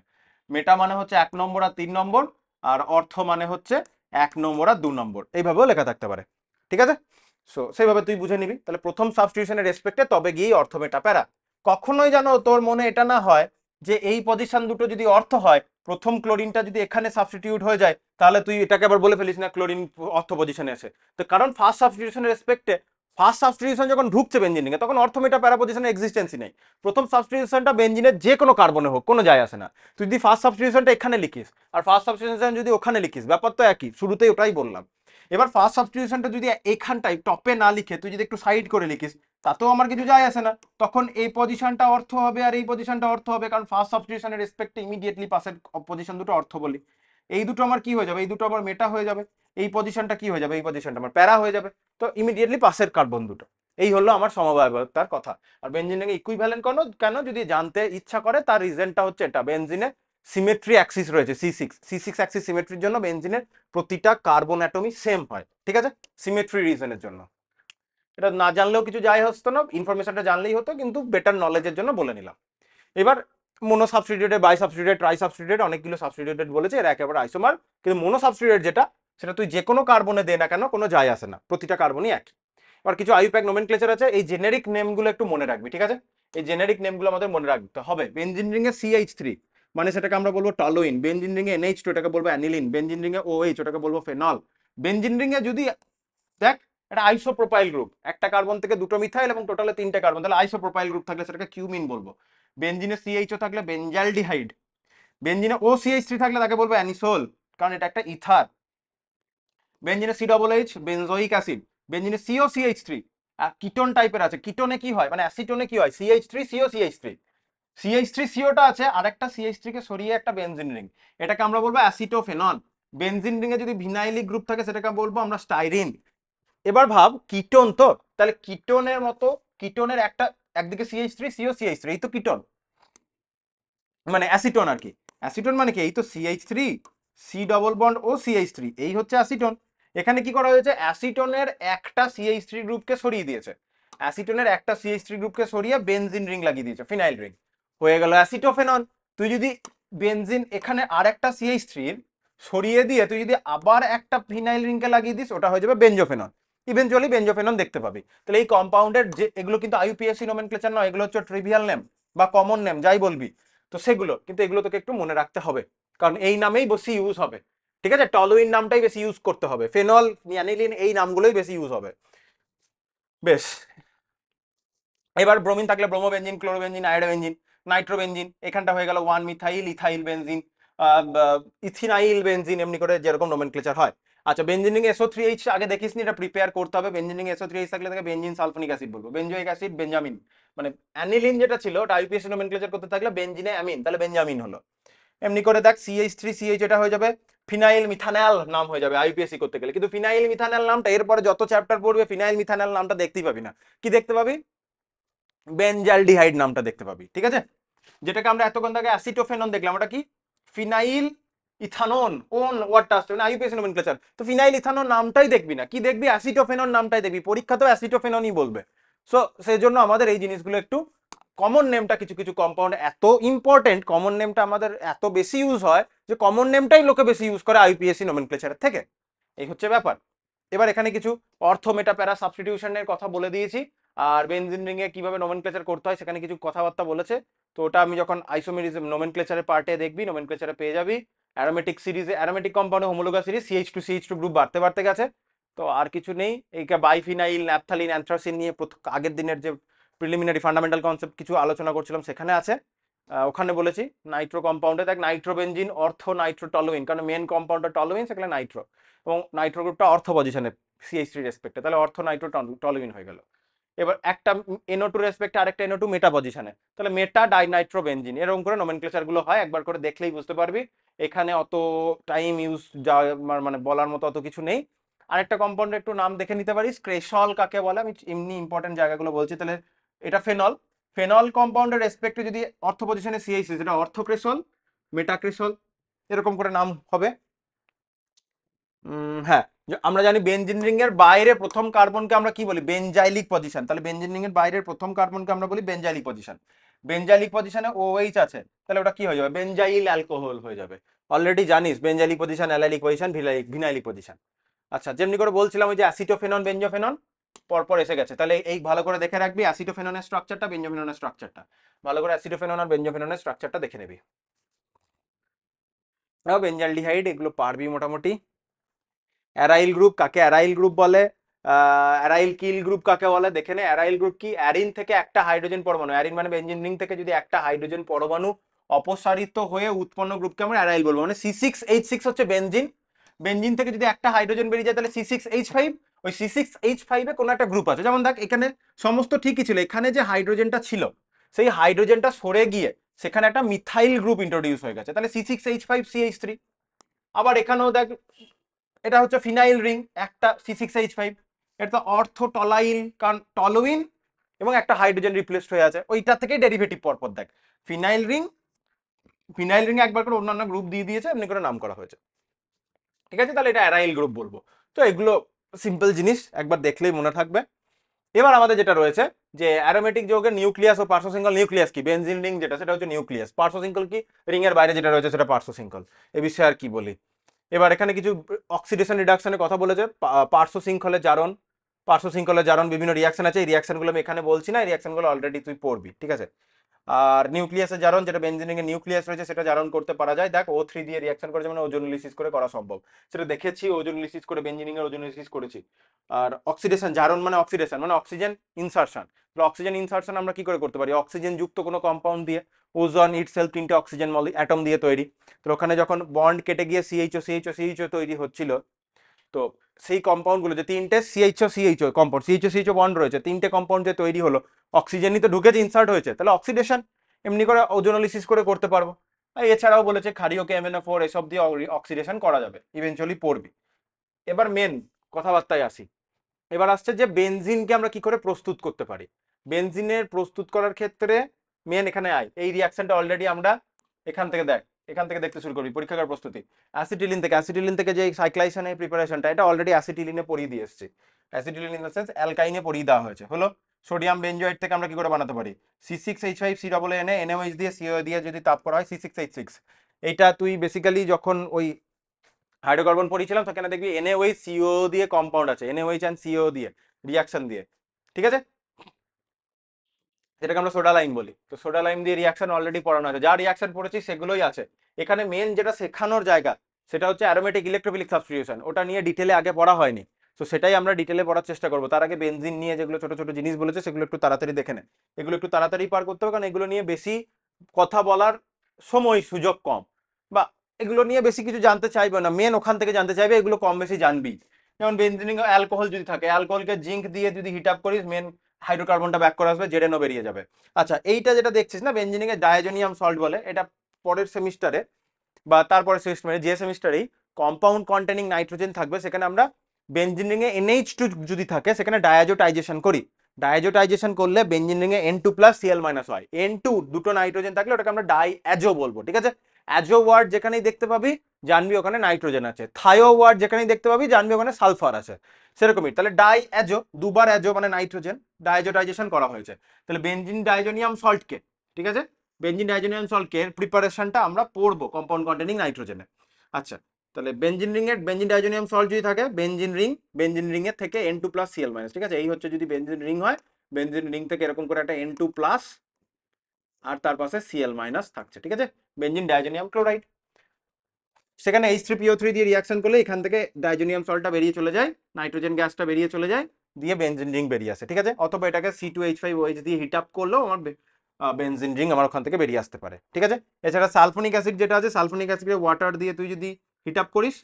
মেটা মানে হচ্ছে 1 নম্বর আর 3 নম্বর, আর অর্থ মানে হচ্ছে 1 নম্বর আর 2 নম্বর, এইভাবেও লেখা থাকতে পারে। ঠিক আছে, সো সেইভাবে তুই বুঝে নিবি। তাহলে প্রথম সাবস্টিটিউশনের রেসপেক্টে তবে গিয়েই অর্থ মেটা প্যারা। কখনোই জানো তোর মনে এটা না হয় যে এই পজিশন দুটো যদি অর্থ হয়, প্রথম ক্লোরিনটা যদি এখানে সাবস্টিটিউট হয়ে যায়, তাহলে তুই এটাকে আবার বলে ফেলিস না ক্লোরিন অর্থ পজিশনে আছে। তো কারণ ফার্স্ট সাবস্টিটিউশন যখন ঢুকছে বেঞ্জিনে, তখন অর্থ মেটা প্যারা পজিশনের এক্সিস্টেন্সই নেই। প্রথম সাবস্টিটিউশনটা বেঞ্জিনের যে কোনো কার্বনে হোক, কোনো যায় আসে না। তুই যদি ফার্স্ট সাবস্টিটিউশনটা এখানে লিখিস আর ফার্স্ট সাবস্টিটিউশন যদি ওখানে লিখিস, ব্যাপার তো একই, শুরুতেই ওটাই বললাম। এবার ফার্স্ট সাবস্টিটিউশনটা যদি এখানটায় টপে না লিখে তুই যদি একটু সাইড করে লিখিস, তাতেও আমার কিছু যায় আসে না। তখন এই পজিশনটা অর্থ হবে আর এই পজিশনটা অর্থ হবে, কারণ ফার্স্ট সাবস্টিটিউশনের রেসপেক্টে ইমিডিয়েটলি পাশের পজিশন দুটো অর্থ বলি। এই দুটো আমার কি হয়ে যাবে, এই দুটো আমার মেটা হয়ে যাবে, এই পজিশনটা কি হয়ে যাবে, এই পজিশনটা আমার প্যারা হয়ে যাবে। তো ইমিডিয়েটলি পাশের কার্বন দুটো। এই হলো আমার সমবায়বতার কথা। আর বেনজিনে ইকুইভ্যালেন্ট কেন কেন যদি জানতে ইচ্ছা করে, তার রিজনটা হচ্ছে এটা, বেনজিনে সিমেট্রি অ্যাক্সিস রয়েছে C6 অ্যাক্সিস সিমেট্রির জন্য বেনজিনের প্রতিটা কার্বন অ্যাটমি সেম হয়। ঠিক আছে, সিমেট্রি রিজনের জন্য। এটা না জানলেও কিছু যায় হতো না, ইনফরমেশনটা জানলেই হতো, কিন্তু বেটার নলেজের জন্য বলে নিলাম। এবার mono substituted, bi substituted, tri substituted, অনেকগুলো সাবস্টিটিউটেড বলেছে, এরা একেবারে আইসোমার। কিন্তু মোনো সাবস্টিটিউটেড যেটা, সেটা তুই যে কোনো কার্বনে দে না কেন কোনো যায় আসে না, প্রতিটা কার্বনই একই। এবার কিছু আইইউপ্যাক নোমেনক্লেচার আছে, এই জেনেরিক নেমগুলো একটু মনে রাখবি। ঠিক আছে, এই জেনেরিক নেমগুলো আমাদের মনে রাখতে হবে। বেনজিন রিং এ CH3 মানে সেটাকে আমরা বলবো টলুইন, বেনজিন রিং এ NH2 এটাকে বলবো অ্যানিলিন, বেনজিন রিং এ OH ওটাকে বলবো ফেনল। বেনজিন রিং এ যদি দেখ এটা আইসোপ্রোপাইল গ্রুপ, একটা কার্বন থেকে দুটো মিথাইল এবং টোটালে তিনটে কার্বন, তাহলে আইসোপ্রোপাইল গ্রুপ থাকলে সেটাকে কিউমিন বলবো। বেনজিনে CHO থাকলে বেনজালডিহাইড, বেনজিনে OCH3 থাকলে তাকে বলবো অ্যানিসোল, কারণ এটা একটা ইথার। বেনজিনে COOH বেনজোইক অ্যাসিড, বেনজিনে COCH3 কিটোন টাইপের আছে। কিটোনে কি হয়, মানে অ্যাসিটোনে কি হয়, CH3COCH3, CH3CO আছে, আর একটা CH3 কে সরিয়ে একটা বেনজিন রিং, এটাকে আমরা বলবো অ্যাসিটোফেনন। বেনজিন রিং এ যদি ভিনাইলিক গ্রুপ থাকে সেটাকে বলবো আমরা স্টাইরিন। এবার ভাব কিটোন, তো তাহলে কিটোনের মতো, কিটোনের একটা একদিকে CH3COCH3, এই তো কিটোন, মানে অ্যাসিটোন আর কি। অ্যাসিটোন মানে কি, এই তো CH3 C double bond O CH3, এই হচ্ছে অ্যাসিটোন। এখানে কি করা হয়েছে, অ্যাসিটোনের একটা CH3 গ্রুপকে সরিয়ে দিয়েছে, অ্যাসিটোনের একটা CH3 গ্রুপকে সরিয়ে বেনজিন রিং লাগিয়ে দিয়েছে, ফিনাইল রিং, হয়ে গেল অ্যাসিটোফেনন। তুই যদি বেনজিন এখানে আর একটা CH3 সরিয়ে দিয়ে তুই যদি আবার একটা ফিনাইল রিংকে লাগিয়ে দিস, ওটা হয়ে যাবে বেনজোফেনন। ইভেনচুয়ালি বেনজোফেনন দেখতে পাবি। তাহলে এই কম্পাউন্ডের যে এগুলো কিন্তু IUPAC নোমেনক্লেচার নয়, এগুলো হচ্ছে ট্রিভিয়াল নেম বা কমন নেম যাই বলবি। তো সেগুলো কিন্তু, এগুলো তোকে একটু মনে রাখতে হবে, কারণ এই নামেই বেশি ইউজ হবে। ঠিক আছে, টলুইন নামটাই বেশি ইউজ করতে হবে, ফেনল, অ্যানিলিন এই নামগুলোই বেশি ইউজ হবে। বেশ, এবার ব্রোমিন থাকলে ব্রোমোবেনজিন, ক্লোরোবেনজিন, আয়োডোবেনজিন, নাইট্রোবেনজিন, এখানটা হয়ে গেল 1 methyl ethyl benzene, ethinyl benzene, এমনি করে যেরকম নোমেনক্লেচার হয়। আচ্ছা, বেনজিনিং SO3H আগে দেখিস নি, এটা প্রিপেয়ার করতে হবে। বেনজিনিং SO3H থাকলে তাকে বেনজিন সালফোনিক অ্যাসিড বলবো, বেনজোইক অ্যাসিড বেঞ্জামিন, মানে অ্যানিলিন যেটা ছিল ওটা IUPAC নোমেনক্লেচার করতে থাকলে বেনজিনে অ্যামিন, তাহলে বেঞ্জামিন হলো। এমনি করে দেখ CH3CH এটা হয়ে যাবে ফিনাইল মিথানল নাম হয়ে যাবে IUPAC করতে গেলে। কিন্তু ফিনাইল মিথানল নামটা এরপরে যত চ্যাপ্টার পড়বে ফিনাইল মিথানল নামটা দেখতেই পাবি না, কি দেখতে পাবি, বেনজালডিহাইড নামটা দেখতে পাবি। ঠিক আছে, যেটাকে আমরা এতক্ষণ আগে অ্যাসিটোফেনন দেখলাম, ওটা কি, ফিনাইল ইথানন, কোন ওয়ার্ডটা আসছে না IUPAC নোমেনক্লেচার, তো ফিনাইল ইথানন নামটাই দেখবি না, কি দেখবি, অ্যাসিটোফেনন নামটাই দেখবি, পরীক্ষাতেও অ্যাসিটোফেননই বলবে। সো সেই জন্য আমাদের এই জিনিসগুলো একটু, কমন নেমটা কিছু কিছু কম্পাউন্ড এত ইম্পর্টেন্ট, কমন নেমটা আমাদের এত বেশি ইউজ হয় যে কমন নেমটাই লোকে বেশি ইউজ করে IUPAC নোমেনক্লেচারের থেকে, এই হচ্ছে ব্যাপার। এবার এখানে কিছু অর্থ মেটা প্যারা সাবস্টিটিউশনের কথা বলে দিয়েছি, আর বেনজিন রিং এ কিভাবে নোমেনক্লেচার করতে হয় সেখানে কিছু কথাবার্তা বলেছে। তো ওটা আমি যখন আইসোমেরিজম নোমেনক্লেচারের পার্টে দেখবি, নোমেনক্লেচারে পেয়ে যাবি। অ্যারোমেটিক সিরিজে, অ্যারোমেটিক কম্পাউন্ডে হোমোলোগাস সিরিজ CH2CH2 গ্রুপ বাড়তে বাড়তে গেছে। তো আর কিছু নেই, এই বাইফিনাইল, ন্যাপথালিন, অ্যান্থ্রাসিন নিয়ে আগের দিনের যে প্রিলিমিনারি ফান্ডামেন্টাল কনসেপ্ট কিছু আলোচনা করছিলাম সেখানে আছে। ওখানে বলেছি নাইট্রো কম্পাউন্ডে দেখ নাইট্রোবেনজিন অর্থ নাইট্রোটলুইন, কারণ মেন কম্পাউন্ডটা টলুইন, সেখানে নাইট্রো, এবং নাইট্রো গ্রুপটা অর্থ পজিশনে CH3 রেসপেক্টে, তাহলে অর্থ নাইট্রো টলুইন হয়ে গেল। এবার একটা NO2 রেসপেক্টে আরেকটা NO2 মেটা পজিশনে, তাহলে মেটা ডাইনাইট্রোবেনজিন, এরকম করে নোমেনক্লেচার গুলো হয়, একবার করে দেখলেই বুঝতে পারবি। এখানে অত টাইম ইউজ যা মানে বলার মতো অত কিছু নেই। আরেকটা কম্পাউন্ডের একটু নাম দেখে নিতে পারিস, ক্রেসল কাকে বলে, আমি এমনি ইম্পর্টেন্ট জায়গাগুলো বলছি। তাহলে এটা ফেনল, ফেনল কম্পাউন্ডের রেসপেক্টে যদি অর্থ পজিশনে CH3, সেটা অর্থক্রেসল, মেটাক্রেসল, এরকম করে নাম হবে। হ্যাঁ, আমরা জানি বেনজিন রিং এর বাইরে প্রথম কার্বনকে আমরা কি বলি, বেনজাইলিক পজিশন। তাহলে বেনজিন রিং এর বাইরের প্রথম কার্বনকে আমরা বলি বেনজাইলিক পজিশন। বেনজাইলিক পজিশনে OH আছে, তাহলে ওটা কি হয়ে যাবে, বেনজাইল অ্যালকোহল হয়ে যাবে। অলরেডি জানিস বেনজাইলিক পজিশন, অ্যালাইলিক পজিশন, ভিনাইলিক পজিশন। আচ্ছা, যেমনি করে বলছিলাম ওই যে অ্যাসিটোফেনন বেনজোফেনন পরপর এসে গেছে, তাহলে এই ভালো করে দেখে রাখবি অ্যাসিটোফেননের স্ট্রাকচারটা, বেনজোফেননের স্ট্রাকচারটা। ভালো করে অ্যাসিটোফেনন আর বেনজোফেননের স্ট্রাকচারটা দেখে নিবি। বেনজালডিহাইড এগুলো পারবি মোটামুটি। অ্যারাইল গ্রুপ কাকে অ্যারাইল গ্রুপ বলে, অ্যারাইল কিল গ্রুপ কাকে বলে দেখে নে। অ্যারাইল গ্রুপ কি, অ্যারিন থেকে একটা হাইড্রোজেন পরমাণু, অ্যারিন মানে বেনজিন রিং থেকে যদি একটা হাইড্রোজেন পরমাণু অপসারিত হয়ে উৎপন্ন গ্রুপকে আমরা অ্যারাইল বলবো। মানে C6H6 হচ্ছে বেনজিন, বেনজিন থেকে যদি একটা হাইড্রোজেন বেরিয়ে যায় তাহলে C6H5, ওই C6H5 এ কোনো একটা গ্রুপ আছে। যেমন দেখ এখানে সমস্ত ঠিকই ছিল, এখানে যে হাইড্রোজেনটা ছিল সেই হাইড্রোজেনটা সরে গিয়ে সেখানে একটা মিথাইল গ্রুপ ইন্ট্রোডিউস হয়ে গেছে, তাহলে C6H5CH3। আবার এখানেও দেখ, এটা হচ্ছে ফিনাইল রিং, একটা C6H5, এটা তো অর্থোটলাইল, কারণ টলুইন এবং একটা হাইড্রোজেন রিপ্লেসড হয়ে আছে, ওইটা থেকে ডেরিভেটিভ পরপর দেখ, ফিনাইল রিং, ফিনাইল রিং একবার করে অন্যান্য গ্রুপ দিয়ে দিয়েছে, এমনি করে নাম করা হয়েছে। ঠিক আছে, তাহলে এটা অ্যারাইল গ্রুপ বলবো। তো এগুলো সিম্পল জিনিস, একবার দেখলেই মনে থাকবে। এবার আমাদের যেটা রয়েছে যে অ্যারোমেটিক যৌগের নিউক্লিয়াস ও পার্শ্বশৃঙ্খল, নিউক্লিয়াস কি, বেনজিন রিং যেটা সেটা হচ্ছে নিউক্লিয়াস, পার্শ্বশৃঙ্খল কি, রিং এর বাইরে যেটা রয়েছে সেটা পার্শ্বশৃঙ্খল। এ বিষয়ে আর কি বলি। এবার এখানে কিছু অক্সিডেশন রিডাকশনের কথা বলেছে, পার্শ্ব শৃঙ্খলের জারণ, পার্শ্ব শৃঙ্খলের জারণ বিভিন্ন রিয়াকশন আছে, এই রিয়াকশনগুলো আমি এখানে বলছি না, এই রিয়াকশনগুলো অলরেডি তুই পড়বি, ঠিক আছে। আর নিউক্লিয়াসের জারণ, যেটা বেনজিন রিং এর নিউক্লিয়াস রয়েছে সেটা জারণ করতে পারা যায়, দেখ O3 দিয়ে রিয়াকশন করে, যেমন ওজোনোলিসিস করে করা সম্ভব, সেটা দেখেছি, ওজোনোলিসিস করে বেনজিন রিং এর ওজোনোলিসিস করেছি। আর অক্সিডেশন জারণ মানে অক্সিডেশন মানে অক্সিজেন ইনসারশন, অক্সিজেন ইনসারশন আমরা কি করে করতে পারি, অক্সিজেন যুক্ত কোনো কম্পাউন্ড দিয়ে, ওজন ইটসেলফ তিনটে অক্সিজেন অ্যাটম দিয়ে তৈরি, তো ওখানে যখন বন্ড কেটে গিয়ে CHO তৈরি হচ্ছিল, তো সেই কম্পাউন্ডগুলো যে তিনটে CHO কম্পাউন্ড, CHO বন্ড রয়েছে, তিনটে কম্পাউন্ড যে তৈরি হলো, অক্সিজেনই তো ঢুকেছে, ইনসার্ট হয়েছে, তাহলে অক্সিডেশন এমনি করে ওজোনোলিসিস করে করতে পারবো। আর এছাড়াও বলেছে ক্ষারীয় MnO4 এসব দিয়ে অক্সিডেশন করা যাবে, ইভেনচুয়ালি পড়বি। এবার মেন কথাবার্তায় আসি, এবার আসছে যে বেনজিনকে আমরা কি করে প্রস্তুত করতে পারি। বেনজিনের প্রস্তুত করার ক্ষেত্রে মেন এখানে এই রিয়াকশনটা অলরেডি আমরা এখান থেকে দেখ, এখান থেকে দেখতে শুরু করবি পরীক্ষার প্রস্তুতি। অ্যাসিটিলিন থেকে যে সাইক্লাইসনের প্রিপারেশনটা, এটা অলরেডি অ্যাসিটিলিনে পড়িয়ে দিয়ে এসেছি। অ্যাসিটিলিন ইন দ্য সেন্স অ্যালকাইনে পড়িয়ে দেওয়া হয়েছে। হলো সোডিয়াম বেনজয়েড থেকে আমরা কি করে বানাতে পারি, C6H5COO NaOH দিয়ে CO দিয়ে যদি তাপ করা হয় C6H6। এইটা তুই বেসিক্যালি যখন ওই হাইড্রোকার্বন পড়িয়েছিলাম সেখানে দেখবি NaOH CO দিয়ে কম্পাউন্ড আছে, NaOH and CO দিয়ে রিয়াকশন দিয়ে, ঠিক আছে, যেটাকে আমরা সোডা লাইম বলি। তো সোডা লাইম দিয়ে রিয়াকশন অলরেডি পড়ানো আছে, যা রিয়াকশন পড়েছি সেগুলোই আছে এখানে। মেন যেটা শেখানোর জায়গা সেটা হচ্ছে অ্যারোমেটিক ইলেকট্রোফিলিক সাবস্টিটিউশন, ওটা নিয়ে ডিটেলে আগে পড়া হয়নি, তো সেটাই আমরা ডিটেলে পড়ার চেষ্টা করবো। তার আগে বেনজিন নিয়ে যেগুলো ছোট ছোট জিনিস বলেছে সেগুলো একটু তাড়াতাড়ি দেখে নে, এগুলো একটু তাড়াতাড়ি পার করতে হবে, কারণ এগুলো নিয়ে বেশি কথা বলার সময় সুযোগ কম, বা এগুলো নিয়ে বেশি কিছু জানতে চাইবে না, মেন ওখান থেকে জানতে চাইবে, এগুলো কম বেশি জানবি। যেমন বেনজিনিং অ্যালকোহল যদি থাকে, অ্যালকোহলকে জিঙ্ক দিয়ে যদি হিট আপ করিস, মেন হাইড্রোকার্বনটা ব্যাক করে আসবে, জেডেনও বেরিয়ে যাবে। আচ্ছা, এইটা যেটা দেখছিস না বেনজিনিং এর ডায়াজোনিয়াম সল্ট বলে, এটা পরের সেমিস্টারে বা তারপরে সেমিস্টারে যে সেমিস্টারেই কম্পাউন্ড কন্টেনিং নাইট্রোজেন থাকবে, সেখানে আমরা বেনজিন রিং এ NH2 যদি থাকে সেখানে ডায়াজোটাইজেশন করি, ডায়াজোটাইজেশন করলে বেনজিন রিং এ N2+Cl- হয়, N2 দুটো নাইট্রোজেন থাকলে ওটাকে আমরা ডাই অ্যাজো বলবো, ঠিক আছে। অ্যাজো ওয়ার্ড যেখানেই দেখতে পাবি জানবি ওখানে নাইট্রোজেন আছে, থায়ো ওয়ার্ড যেখানেই দেখতে পাবি জানবি ওখানে সালফার আছে, সেরকমই। তাহলে ডাই অ্যাজো, দুবার অ্যাজো মানে নাইট্রোজেন, ডায়াজোটাইজেশন করা হয়েছে, তাহলে বেনজিন ডাইজোনিয়াম সল্টকে, ঠিক আছে, বেনজিন ডাইজোনিয়াম সল্টকে প্রিপারেশনটা আমরা পড়বো কম্পাউন্ড কন্টেনিং নাইট্রোজেনে। আচ্ছা, তাহলে বেনজিন রিং এর বেনজিন ডাইজোনিয়াম সল্ট যদি থাকে, বেনজিন রিং এর থেকে N2+Cl-, ঠিক আছে, এই হচ্ছে যদি বেনজিন রিং হয়, বেনজিন রিং থেকে এরকম করে একটা N2+ আর তার পাশে Cl- থাকছে, ঠিক আছে, বেনজিন ডাইজোনিয়াম ক্লোরাইড। সেখানে H3PO3 দিয়ে রিয়াকশন করলে এখান থেকে ডাইজোনিয়াম সল্টটা বেরিয়ে চলে যায়, নাইট্রোজেন গ্যাসটা বেরিয়ে চলে যায়, দিয়ে বেনজিন রিং বেরিয়ে আসে, ঠিক আছে। অথবা এটাকে C2H5OH দিয়ে হিট আপ করলেও আমার বেনজিন রিং আমার ওখান থেকে বেরিয়ে আসতে পারে, ঠিক আছে। এছাড়া সালফোনিক অ্যাসিড যেটা আছে, সালফোনিক অ্যাসিডে ওয়াটার দিয়ে তুই যদি হিট আপ করিস,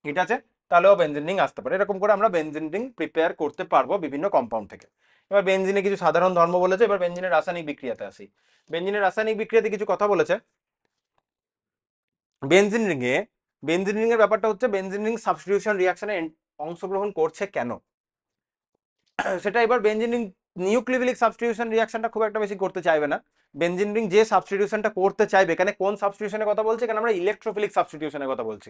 ঠিক আছে, তাহলেও বেনজিন রিং আসতে পারে। এরকম করে আমরা বেনজিন রিং প্রিপেয়ার করতে পারবো বিভিন্ন কম্পাউন্ড থেকে। এবার বেনজিনে কিছু সাধারণ ধর্ম বলেছে, এবার বেনজিনের রাসায়নিক বিক্রিয়াতে আসি। বেনজিনের রাসায়নিক বিক্রিয়াতে কিছু কথা বলেছে। বেনজিন রিংয়ে বেনজিন রিং এর ব্যাপারটা হচ্ছে বেনজিন রিং সাবস্টিটিউশন রিঅ্যাকশনে অংশগ্রহণ করছে কেন, সেটা এবার বেনজিন রিং নিউক্লিওফিলিক সাবস্টিটিউশন রিঅ্যাকশনটা খুব একটা বেশি করতে চাইবে না। বেনজিন রিং যে সাবস্টিটিউশনটা করতে চাইবে, এখানে কোন সাবস্টিটিউশনের কথা বলছি, এখানে আমরা ইলেকট্রোফিলিক সাবস্টিটিউশনের কথা বলছি,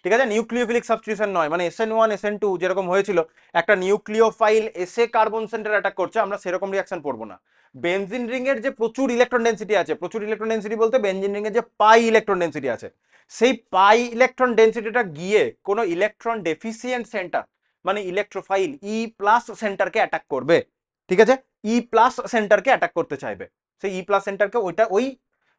ঠিক আছে, নিউক্লিওফিলিক সাবস্টিটিউশন নয়। মানে SN1 SN2 যেরকম হয়েছিল, একটা নিউক্লিওফাইল এসে কার্বন সেন্টার অ্যাটাক করছে, আমরা সেরকম রিঅ্যাকশন পড়বো না। বেনজিন রিং এর যে প্রচুর ইলেকট্রন ডেন্সিটি আছে, প্রচুর ইলেকট্রন ডেন্সিটি বলতে বেনজিন রিং এর যে পাই ইলেকট্রন ডেন্সিটি আছে, সেই পাই ইলেকট্রন ডেন্সিটিটা গিয়ে কোনো ইলেকট্রন ডেফিসিয়েন্ট সেন্টার মানে ইলেকট্রোফাইল ই প্লাস সেন্টারকে অ্যাটাক করবে, ঠিক আছে, ই প্লাস সেন্টারকে অ্যাটাক করতে চাইবে। সেই ই প্লাস সেন্টারকে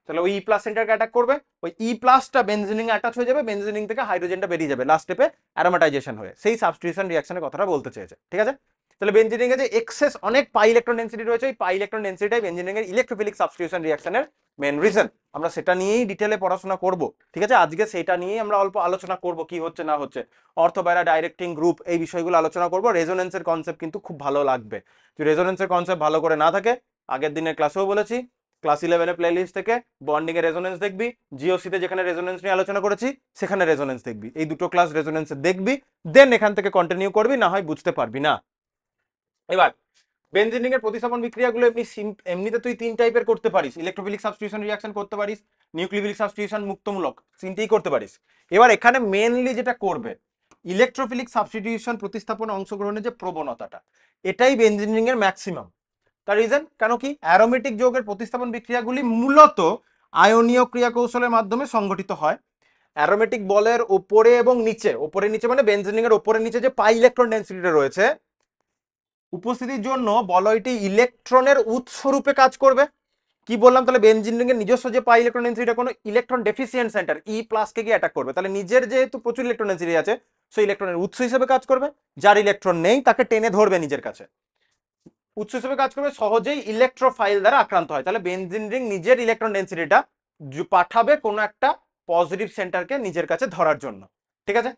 তাহলে ওই ই প্লাস সেন্টারকে অ্যাটাক করবে, ওই ই প্লাসটা বেনজিনিং অ্যাটাচ হয়ে যাবে, বেনজিনিং থেকে হাইড্রোজেনটা বেরিয়ে যাবে লাস্ট স্টেপে অ্যারোমাটাইজেশন হয়ে, সেই সাবস্টিটিউশন রিঅ্যাকশনের কথাটা বলতে চেয়েছে, ঠিক আছে। তাহলে বেনজিনিং এ যে এক্সেস অনেক পাই ইলেকট্রন ডেন্সিটি রয়েছে, ওই পাই ইলেকট্রন ডেন্সিটিটাই বেনজিনিং এর ইলেকট্রোফিলিক সাবস্টিটিউশন রিঅ্যাকশনের মেন রিজন। আমরা সেটা নিয়েই ডিটেলে পড়াশোনা করব, ঠিক আছে, আজকে সেটা নিয়েই আমরা অল্প আলোচনা করব, কি হচ্ছে না হচ্ছে, অর্থোপ্যারা ডাইরেক্টিং গ্রুপ, এই বিষয়গুলো আলোচনা করব। রেজোনেন্সের কনসেপ্ট কিন্তু খুব ভালো লাগবে। যদি রেজোনেন্সের কনসেপ্ট ভালো করে না থাকে, আগের দিনের ক্লাসেও বলেছি, ক্লাস 11 প্লেলিস্ট থেকে বন্ডিং এর রেজোনেন্স দেখবি, জিওসিতে যেখানে রেজোনেন্স নিয়ে আলোচনা করেছি সেখানে রেজোনেন্স দেখবি, এই দুটো ক্লাস রেজোনেন্স দেখবি, দেন এখান থেকে কন্টিনিউ করবি, না হয় বুঝতে পারবি না। এবার বেনজিন রিং এর প্রতিস্থাপন বিক্রিয়াগুলো এমনিতে তুই তিন টাইপের করতে পারিস, ইলেকট্রোফিলিক সাবস্টিটিউশন রিঅ্যাকশন করতে পারিস, নিউক্লিওফিলিক সাবস্টিটিউশন মুক্তমূলক, তিনটেই করতে পারিস। এবার এখানে মেনলি যেটা করবে, ইলেকট্রোফিলিক সাবস্টিটিউশন প্রতিস্থাপনে অংশগ্রহণের যে প্রবণতাটা, এটাই বেনজিন রিং এর ম্যাক্সিমাম। তার রিজন কেন কি, অ্যারোমেটিক যৌগের প্রতিস্থাপন বিক্রিয়াগুলি মূলত আয়নীয় ক্রিয়া কৌশলের মাধ্যমে সংঘটিত হয়। অ্যারোমেটিক বলের ওপরে এবং নিচে, ওপরে নিচে মানে বেনজিন রিং এর ওপরে নিচে যে পাই ইলেকট্রন ডেন্সিটিটা রয়েছে, উপস্থিতির জন্য বলয়টি ইলেকট্রনের উৎস রূপে কাজ করবে। কি বললাম, তাহলে বেনজিন রিং এর নিজস্ব যে পাই ইলেকট্রন ডেন্সিটি, কোনো ইলেকট্রন ডেফিসিয়েন্ট সেন্টার ই প্লাস কে গিয়ে অ্যাটাক করবে, তাহলে নিজের যেহেতু প্রচুর ইলেকট্রন ডেন্সিটি আছে, সেই ইলেকট্রনের উৎস হিসেবে কাজ করবে, যার ইলেকট্রন নেই তাকে টেনে ধরবে নিজের কাছে, উৎস হিসেবে কাজ করবে, সহজেই ইলেকট্রোফাইল দ্বারা আক্রান্ত হয়। তাহলে বেনজিন রিং নিজের ইলেকট্রন ডেন্সিটিটা পাঠাবে কোনো একটা পজিটিভ সেন্টারকে নিজের কাছে ধরার জন্য, ঠিক আছে,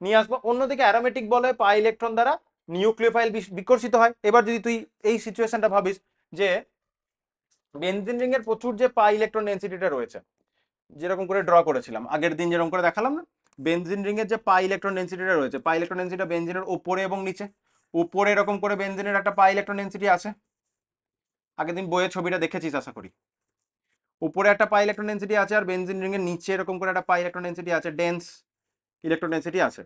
নিয়ে আসবো। অন্যদিকে অ্যারোমেটিক বলে পাই ইলেকট্রন দ্বারা নিউক্লিওফাইল বিকর্ষিত হয়। এবার যদি তুই এই সিচুয়েশনটা ভাবিস যে বেনজিন রিং এর প্রচুর যে পাই ইলেকট্রন ডেন্সিটিটা রয়েছে, যেরকম করে ড্র করেছিলাম আগের দিন, যেরকম করে দেখালাম না, বেনজিন রিং এর যে পাই ইলেকট্রন ডেন্সিটিটা রয়েছে, পাই ইলেকট্রন ডেন্সিটিটা বেনজিনের উপরে এবং নিচে, উপরে এরকম করে বেনজিনের একটা পাই ইলেকট্রন ডেন্সিটি আছে, আগের দিন বইয়ের ছবিটা দেখেছিস আশা করি, উপরে একটা পাই ইলেকট্রন ডেন্সিটি আছে, আর বেনজিন রিং এর নিচে এরকম করে একটা পাই ইলেকট্রন ডেন্সিটি আছে, ডেন্স ইলেকট্রন ডেন্সিটি আছে।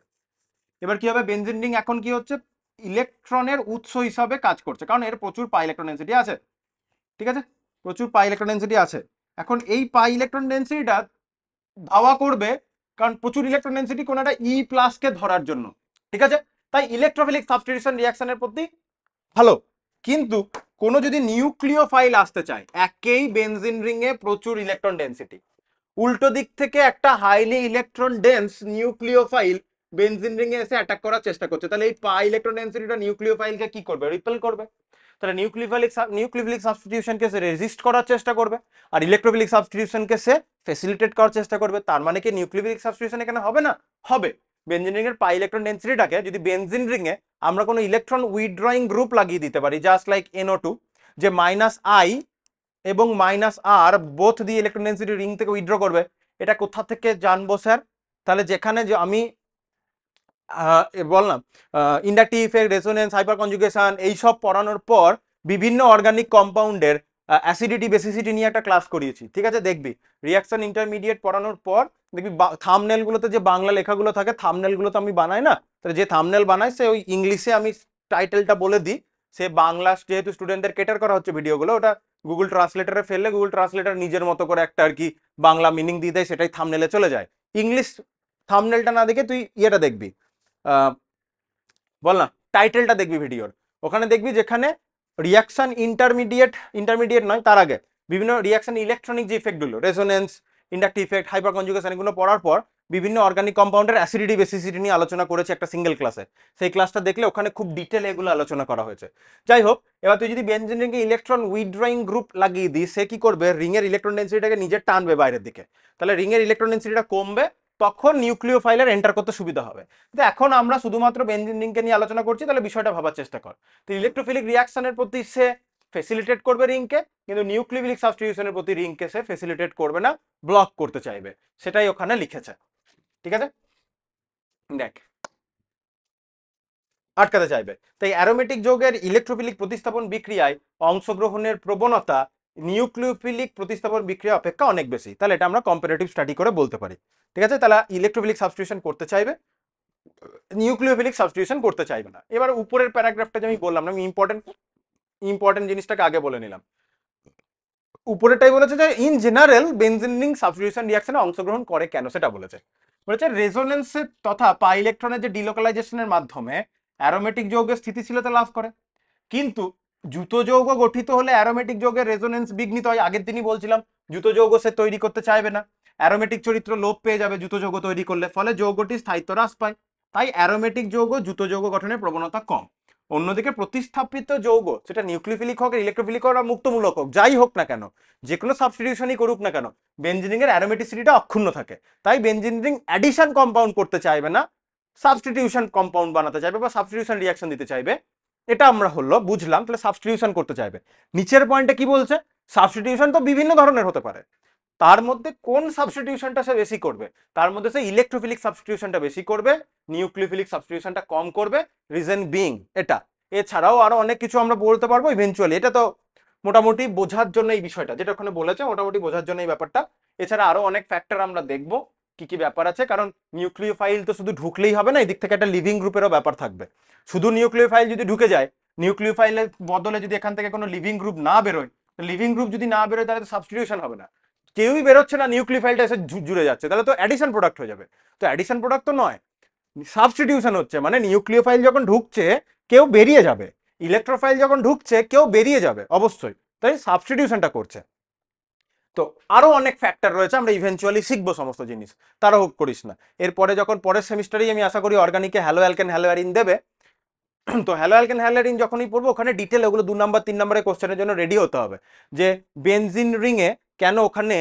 এবার কি হবে, বেনজিন রিং এখন কি হচ্ছে, ইলেকট্রনের উৎস হিসাবে কাজ করছে, কারণ এর প্রচুর পাই ইলেকট্রন ডেন্সিটি আছে, ঠিক আছে, প্রচুর পাই ইলেকট্রন ডেন্সিটি আছে। এখন এই পাই ইলেকট্রন ডেন্সিটিটা ধাওয়া করবে, কারণ প্রচুর ইলেকট্রন ডেন্সিটি কোনো একটা ই প্লাস কে ধরার জন্য, ঠিক আছে, তাই ইলেকট্রোফিলিক সাবস্টিটিউশন রিঅ্যাকশনের প্রতি ভালো। কিন্তু কোনো যদি নিউক্লিওফাইল আসতে চায়, একেই বেনজিন রিং এ প্রচুর ইলেকট্রন ডেন্সিটি, উল্টো দিক থেকে একটা highly electron dense nucleophile benzene ring এ এসে অ্যাটাক করার চেষ্টা করছে, তাহলে এই পাই ইলেকট্রন ডেন্সিটিটা নিউক্লিওফাইলকে কি করবে, রিপেল করবে। তাহলে নিউক্লিওফিলিক সাবস্টিটিউশনকে সে রেজিস্ট করার চেষ্টা করবে, আর ইলেকট্রোফিলিক সাবস্টিটিউশনকে সে ফেসিলিটেট করার চেষ্টা করবে। তার মানে কি নিউক্লিওফিলিক সাবস্টিটিউশন এখানে হবে না, হবে। বেনজিন রিং এর পাই ইলেকট্রন ডেন্সিটিটাকে যদি বেনজিন রিং এ আমরা কোনো ইলেকট্রন উইথড্রয়িং গ্রুপ লাগিয়ে দিতে পারি, জাস্ট লাইক NO2, যে -I এবং -R বোথ দিয়ে ইলেকট্রন ডেন্সিটি রিং থেকে উইথড্র করবে, এটা কোথা থেকে জানবো স্যার, তাহলে যেখানে যে আমি বললাম inductive effect, resonance, hyper conjugation এইসব পড়ানোর পর বিভিন্ন অর্গানিক কম্পাউন্ডের অ্যাসিডিটি বেসিসিটি নিয়ে একটা ক্লাস করিয়েছি, ঠিক আছে, দেখবি রিঅ্যাকশন ইন্টারমিডিয়েট পড়ানোর পর দেখবি থাম্বনেলগুলোতে যে বাংলা লেখাগুলো থাকে, থাম্বনেলগুলো তো আমি বানাই না, তাহলে যে থাম্বনেল বানাই সে ওই ইংলিশে আমি টাইটেলটা বলে দিই, সে বাংলা যেহেতু স্টুডেন্টদের কেটার করা হচ্ছে ভিডিওগুলো, ওটা গুগল ট্রান্সলেটারে ফেললে গুগল ট্রান্সলেটার নিজের মতো করে একটা আর কি বাংলা মিনিং দিয়ে দেয়, সেটাই থাম্বনেলে চলে যায়। ইংলিশ থাম্বনেলটা না দেখে তুই ইয়েটা দেখবি, বল না, টাইটেলটা দেখবি ভিডিওর, ওখানে দেখবি যেখানে রিয়াকশন ইন্টারমিডিয়েট নয়, তার আগে বিভিন্ন রিয়াকশন ইলেকট্রনিক যে ইফেক্টগুলো, resonance, inductive effect, hyperconjugation, এগুলো পড়ার পর বিভিন্ন অর্গানিক কম্পাউন্ডের অ্যাসিডিটি বেসিসিটি নিয়ে আলোচনা করেছে একটা সিঙ্গেল ক্লাসে, সেই ক্লাসটা দেখলে ওখানে খুব ডিটেলে এগুলো আলোচনা করা হয়েছে। যাই হোক, এবার তুই যদি বেনজিন রিংকে ইলেকট্রন উইথড্রয়িং গ্রুপ লাগিয়ে দিস, সে কি করবে, রিং এর ইলেকট্রন ডেন্সিটিটাকে নিজে টানবে বাইরের দিকে, তাহলে রিং এর ইলেকট্রন ডেন্সিটিটা কমবে, তখন নিউক্লিওফাইলের এন্টার করতে সুবিধা হবে। তো এখন আমরা শুধুমাত্র বেনজিন রিংকে নিয়ে আলোচনা করছি, তাহলে বিষয়টা ভাবার চেষ্টা কর। তো ইলেকট্রোফিলিক রিয়াকশনের প্রতি সে ফেসিলিটেট করবে রিংকে, কিন্তু নিউক্লিওফিলিক সাবস্টিটিউশনের প্রতি রিংকে সে ফেসিলিটেট করবে না, ব্লক করতে চাইবে, সেটাই ওখানে লিখেছে। ঠিক আছে, দেখ, আটকাতে চাইবে। তাই অ্যারোমেটিক যৌগের ইলেকট্রোফিলিক প্রতিস্থাপন বিক্রিয়ায় অংশগ্রহণের প্রবণতা নিউক্লিওফিলিক প্রতিস্থাপন বিক্রিয়া অপেক্ষা অনেক বেশি। তাহলে এটা আমরা কম্পারেটিভ স্টাডি করে বলতে পারি। ঠিক আছে, তাহলে ইলেকট্রোফিলিক সাবস্টিটিউশন করতে চাইবে, নিউক্লিওফিলিক সাবস্টিটিউশন করতে চাইবে না। এবার উপরের প্যারাগ্রাফটা যে আমি বললাম না, আমি ইম্পর্টেন্ট জিনিসটাকে আগে বলে নিলাম। উপরেটাই বলেছে যে in general benzene ring substitution রিঅ্যাকশনে অংশগ্রহণ করে কেন, সেটা বলেছে। বলেছে রেজোনেন্সের তথা পাই ইলেকট্রনের যে ডিলোকালাইজেশনের মাধ্যমে অ্যারোমেটিক যৌগের স্থিতিশীলতা লাভ করে। কিন্তু জুতো যৌগ গঠিত হলে অ্যারোমেটিক যৌগের রেজোনেন্স বিঘ্নিত হয়। আগের দিনই বলছিলাম জুতো যৌগ সে তৈরি করতে চাইবে না, অ্যারোমেটিক চরিত্র লোপ পেয়ে যাবে জুতো যৌগ তৈরি করলে, ফলে যৌগটির স্থায়িত্ব হ্রাস পায়। তাই অ্যারোমেটিক যৌগ জুতো যৌগ গঠনের প্রবণতা কম। অন্যদিকে প্রতিস্থাপিত যৌগ, সেটা নিউক্লিওফিলিক হোক, ইলেকট্রোফিলিক হোক, বা মুক্তমূলক হোক, যাই হোক না কেন, যে কোনো সাবস্টিটিউশনই করুক না কেন, বেনজিন এর অ্যারোমেটিসিটিটা অক্ষুণ্ণ থাকে। তাই বেনজিন রিং অ্যাডিশন কম্পাউন্ড করতে চাইবে না, সাবস্টিটিউশন কম্পাউন্ড বানাতে চাইবে বা সাবস্টিটিউশন রিঅ্যাকশন দিতে চাইবে। এটা আমরা হলো বুঝলাম, তাহলে সাবস্টিটিউশন করতে চাইবে। নিচের পয়েন্টে কি বলছে, সাবস্টিটিউশন তো বিভিন্ন ধরনের হতে পারে, তার মধ্যে কোন সাবস্টিটিউশনটা সে বেশি করবে, তার মধ্যে সে ইলেকট্রোফিলিক সাবস্টিটিউশনটা বেশি করবে, নিউক্লিওফিলিক সাবস্টিটিউশনটা কম করবে। রিজন বিং এটা। এছাড়াও আরো অনেক কিছু আমরা বলতে পারবো ইভেনচুয়ালি, এটা তো মোটামুটি বোঝার জন্য এই বিষয়টা যেটা ওখানে বলেছে, মোটামুটি বোঝার জন্য এই ব্যাপারটা। এছাড়া আরো অনেক ফ্যাক্টর আমরা দেখবো কি কি ব্যাপার আছে, কারণ নিউক্লিওফাইল তো শুধু ঢুকলেই হবে না, এদিক থেকে একটা লিভিং গ্রুপেরও ব্যাপার থাকবে। শুধু নিউক্লিওফাইল যদি ঢুকে যায়, নিউক্লিওফাইলের বদলে যদি এখান থেকে কোনো লিভিং গ্রুপ না বেরোয়, লিভিং গ্রুপ যদি না বেরোয় তাহলে তো সাবস্টিটিউশন হবে না। কেউই বেরোচ্ছে না, নিউক্লিওফাইলটা এসে জুড়ে যাচ্ছে, তাহলে তো অ্যাডিশন প্রোডাক্ট হয়ে যাবে। তো অ্যাডিশন প্রোডাক্ট তো নয়, সাবস্টিটিউশন হচ্ছে, মানে নিউক্লিওফাইল যখন ঢুকছে কেউ বেরিয়ে যাবে, ইলেকট্রোফাইল যখন ঢুকছে কেউ বেরিয়ে যাবে অবশ্যই, তাই সাবস্টিটিউশনটা করছে। তো আরো অনেক ফ্যাক্টর রয়েছে, আমরা ইভেনচুয়ালি শিখবো সমস্ত জিনিস, তারা হোক করিস না। এরপরে যখন পরের সেমিস্টারেই আমি আশা করি অর্গানিকে হ্যালো অ্যালকেন হ্যালো অ্যারিন দেবে, তো হ্যালো অ্যালকেন হ্যালো অ্যারিন যখনই পড়বো ওখানে ডিটেল ওগুলো 2 নাম্বার 3 নাম্বারের কোশ্চেনের জন্য রেডি হতে হবে, যে বেনজিন রিং এ কেন ওখানে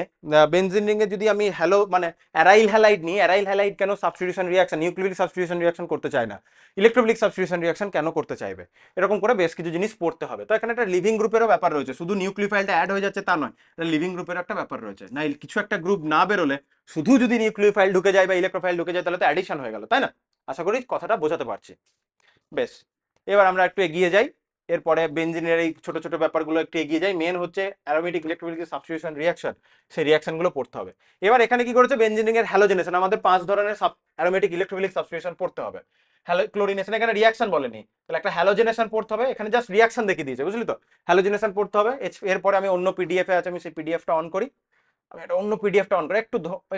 বেনজিন রিং এ যদি আমি হ্যালো মানে অ্যারাইল হ্যালাইড নিই, অ্যারাইল হ্যালাইড কেন substitution reaction, nucleophilic substitution reaction করতে চায় না, ইলেকট্রোফিলিক সাবস্টিটিউশন রিঅ্যাকশন কেন করতে চাইবে, এরকম করে বেশ কিছু জিনিস পড়তে হবে। তো এখানে একটা লিভিং গ্রুপেরও ব্যাপার রয়েছে, শুধু নিউক্লিওফাইলটা অ্যাড হয়ে যাচ্ছে তা নয়, লিভিং গ্রুপের একটা ব্যাপার রয়েছে। না কিছু একটা গ্রুপ না বেরোলে, শুধু যদি নিউক্লিওফাইল ঢুকে যায় বা ইলেকট্রোফাইল ঢুকে যায় তাহলে তো অ্যাডিশন হয়ে গেল, তাই না? আশা করি কথাটা বোঝাতে পারছি। বেশ, এবার আমরা একটু এগিয়ে যাই, এরপরে বেনজিনের এই ছোট ছোট ব্যাপারগুলো একটু এগিয়ে যাই। মেন হচ্ছে অ্যারোমেটিক ইলেকট্রোফিলিক সাবস্টিটিউশন রিঅ্যাকশন, সেই রিঅ্যাকশনগুলো পড়তে হবে। এবার এখানে কি করেছে, বেনজিন এর হ্যালোজেনেশন, আমাদের 5 ধরনের অ্যারোমেটিক ইলেকট্রোফিলিক সাবস্টিটিউশন পড়তে হবে। হ্যালো ক্লোরিনেশন, এখানে রিঅ্যাকশন বলেনি, তাহলে একটা হ্যালোজেনেশন পড়তে হবে, এখানে জাস্ট রিঅ্যাকশন দেখিয়ে দিয়েছে, বুঝলি তো? হ্যালোজেনেশন পড়তে হবে। এরপরে আমি অন্য পিডিএফ এ আছে, আমি সেই পিডিএফটা অন করি, আমি একটা অন্য পিডিএফটা অন করি,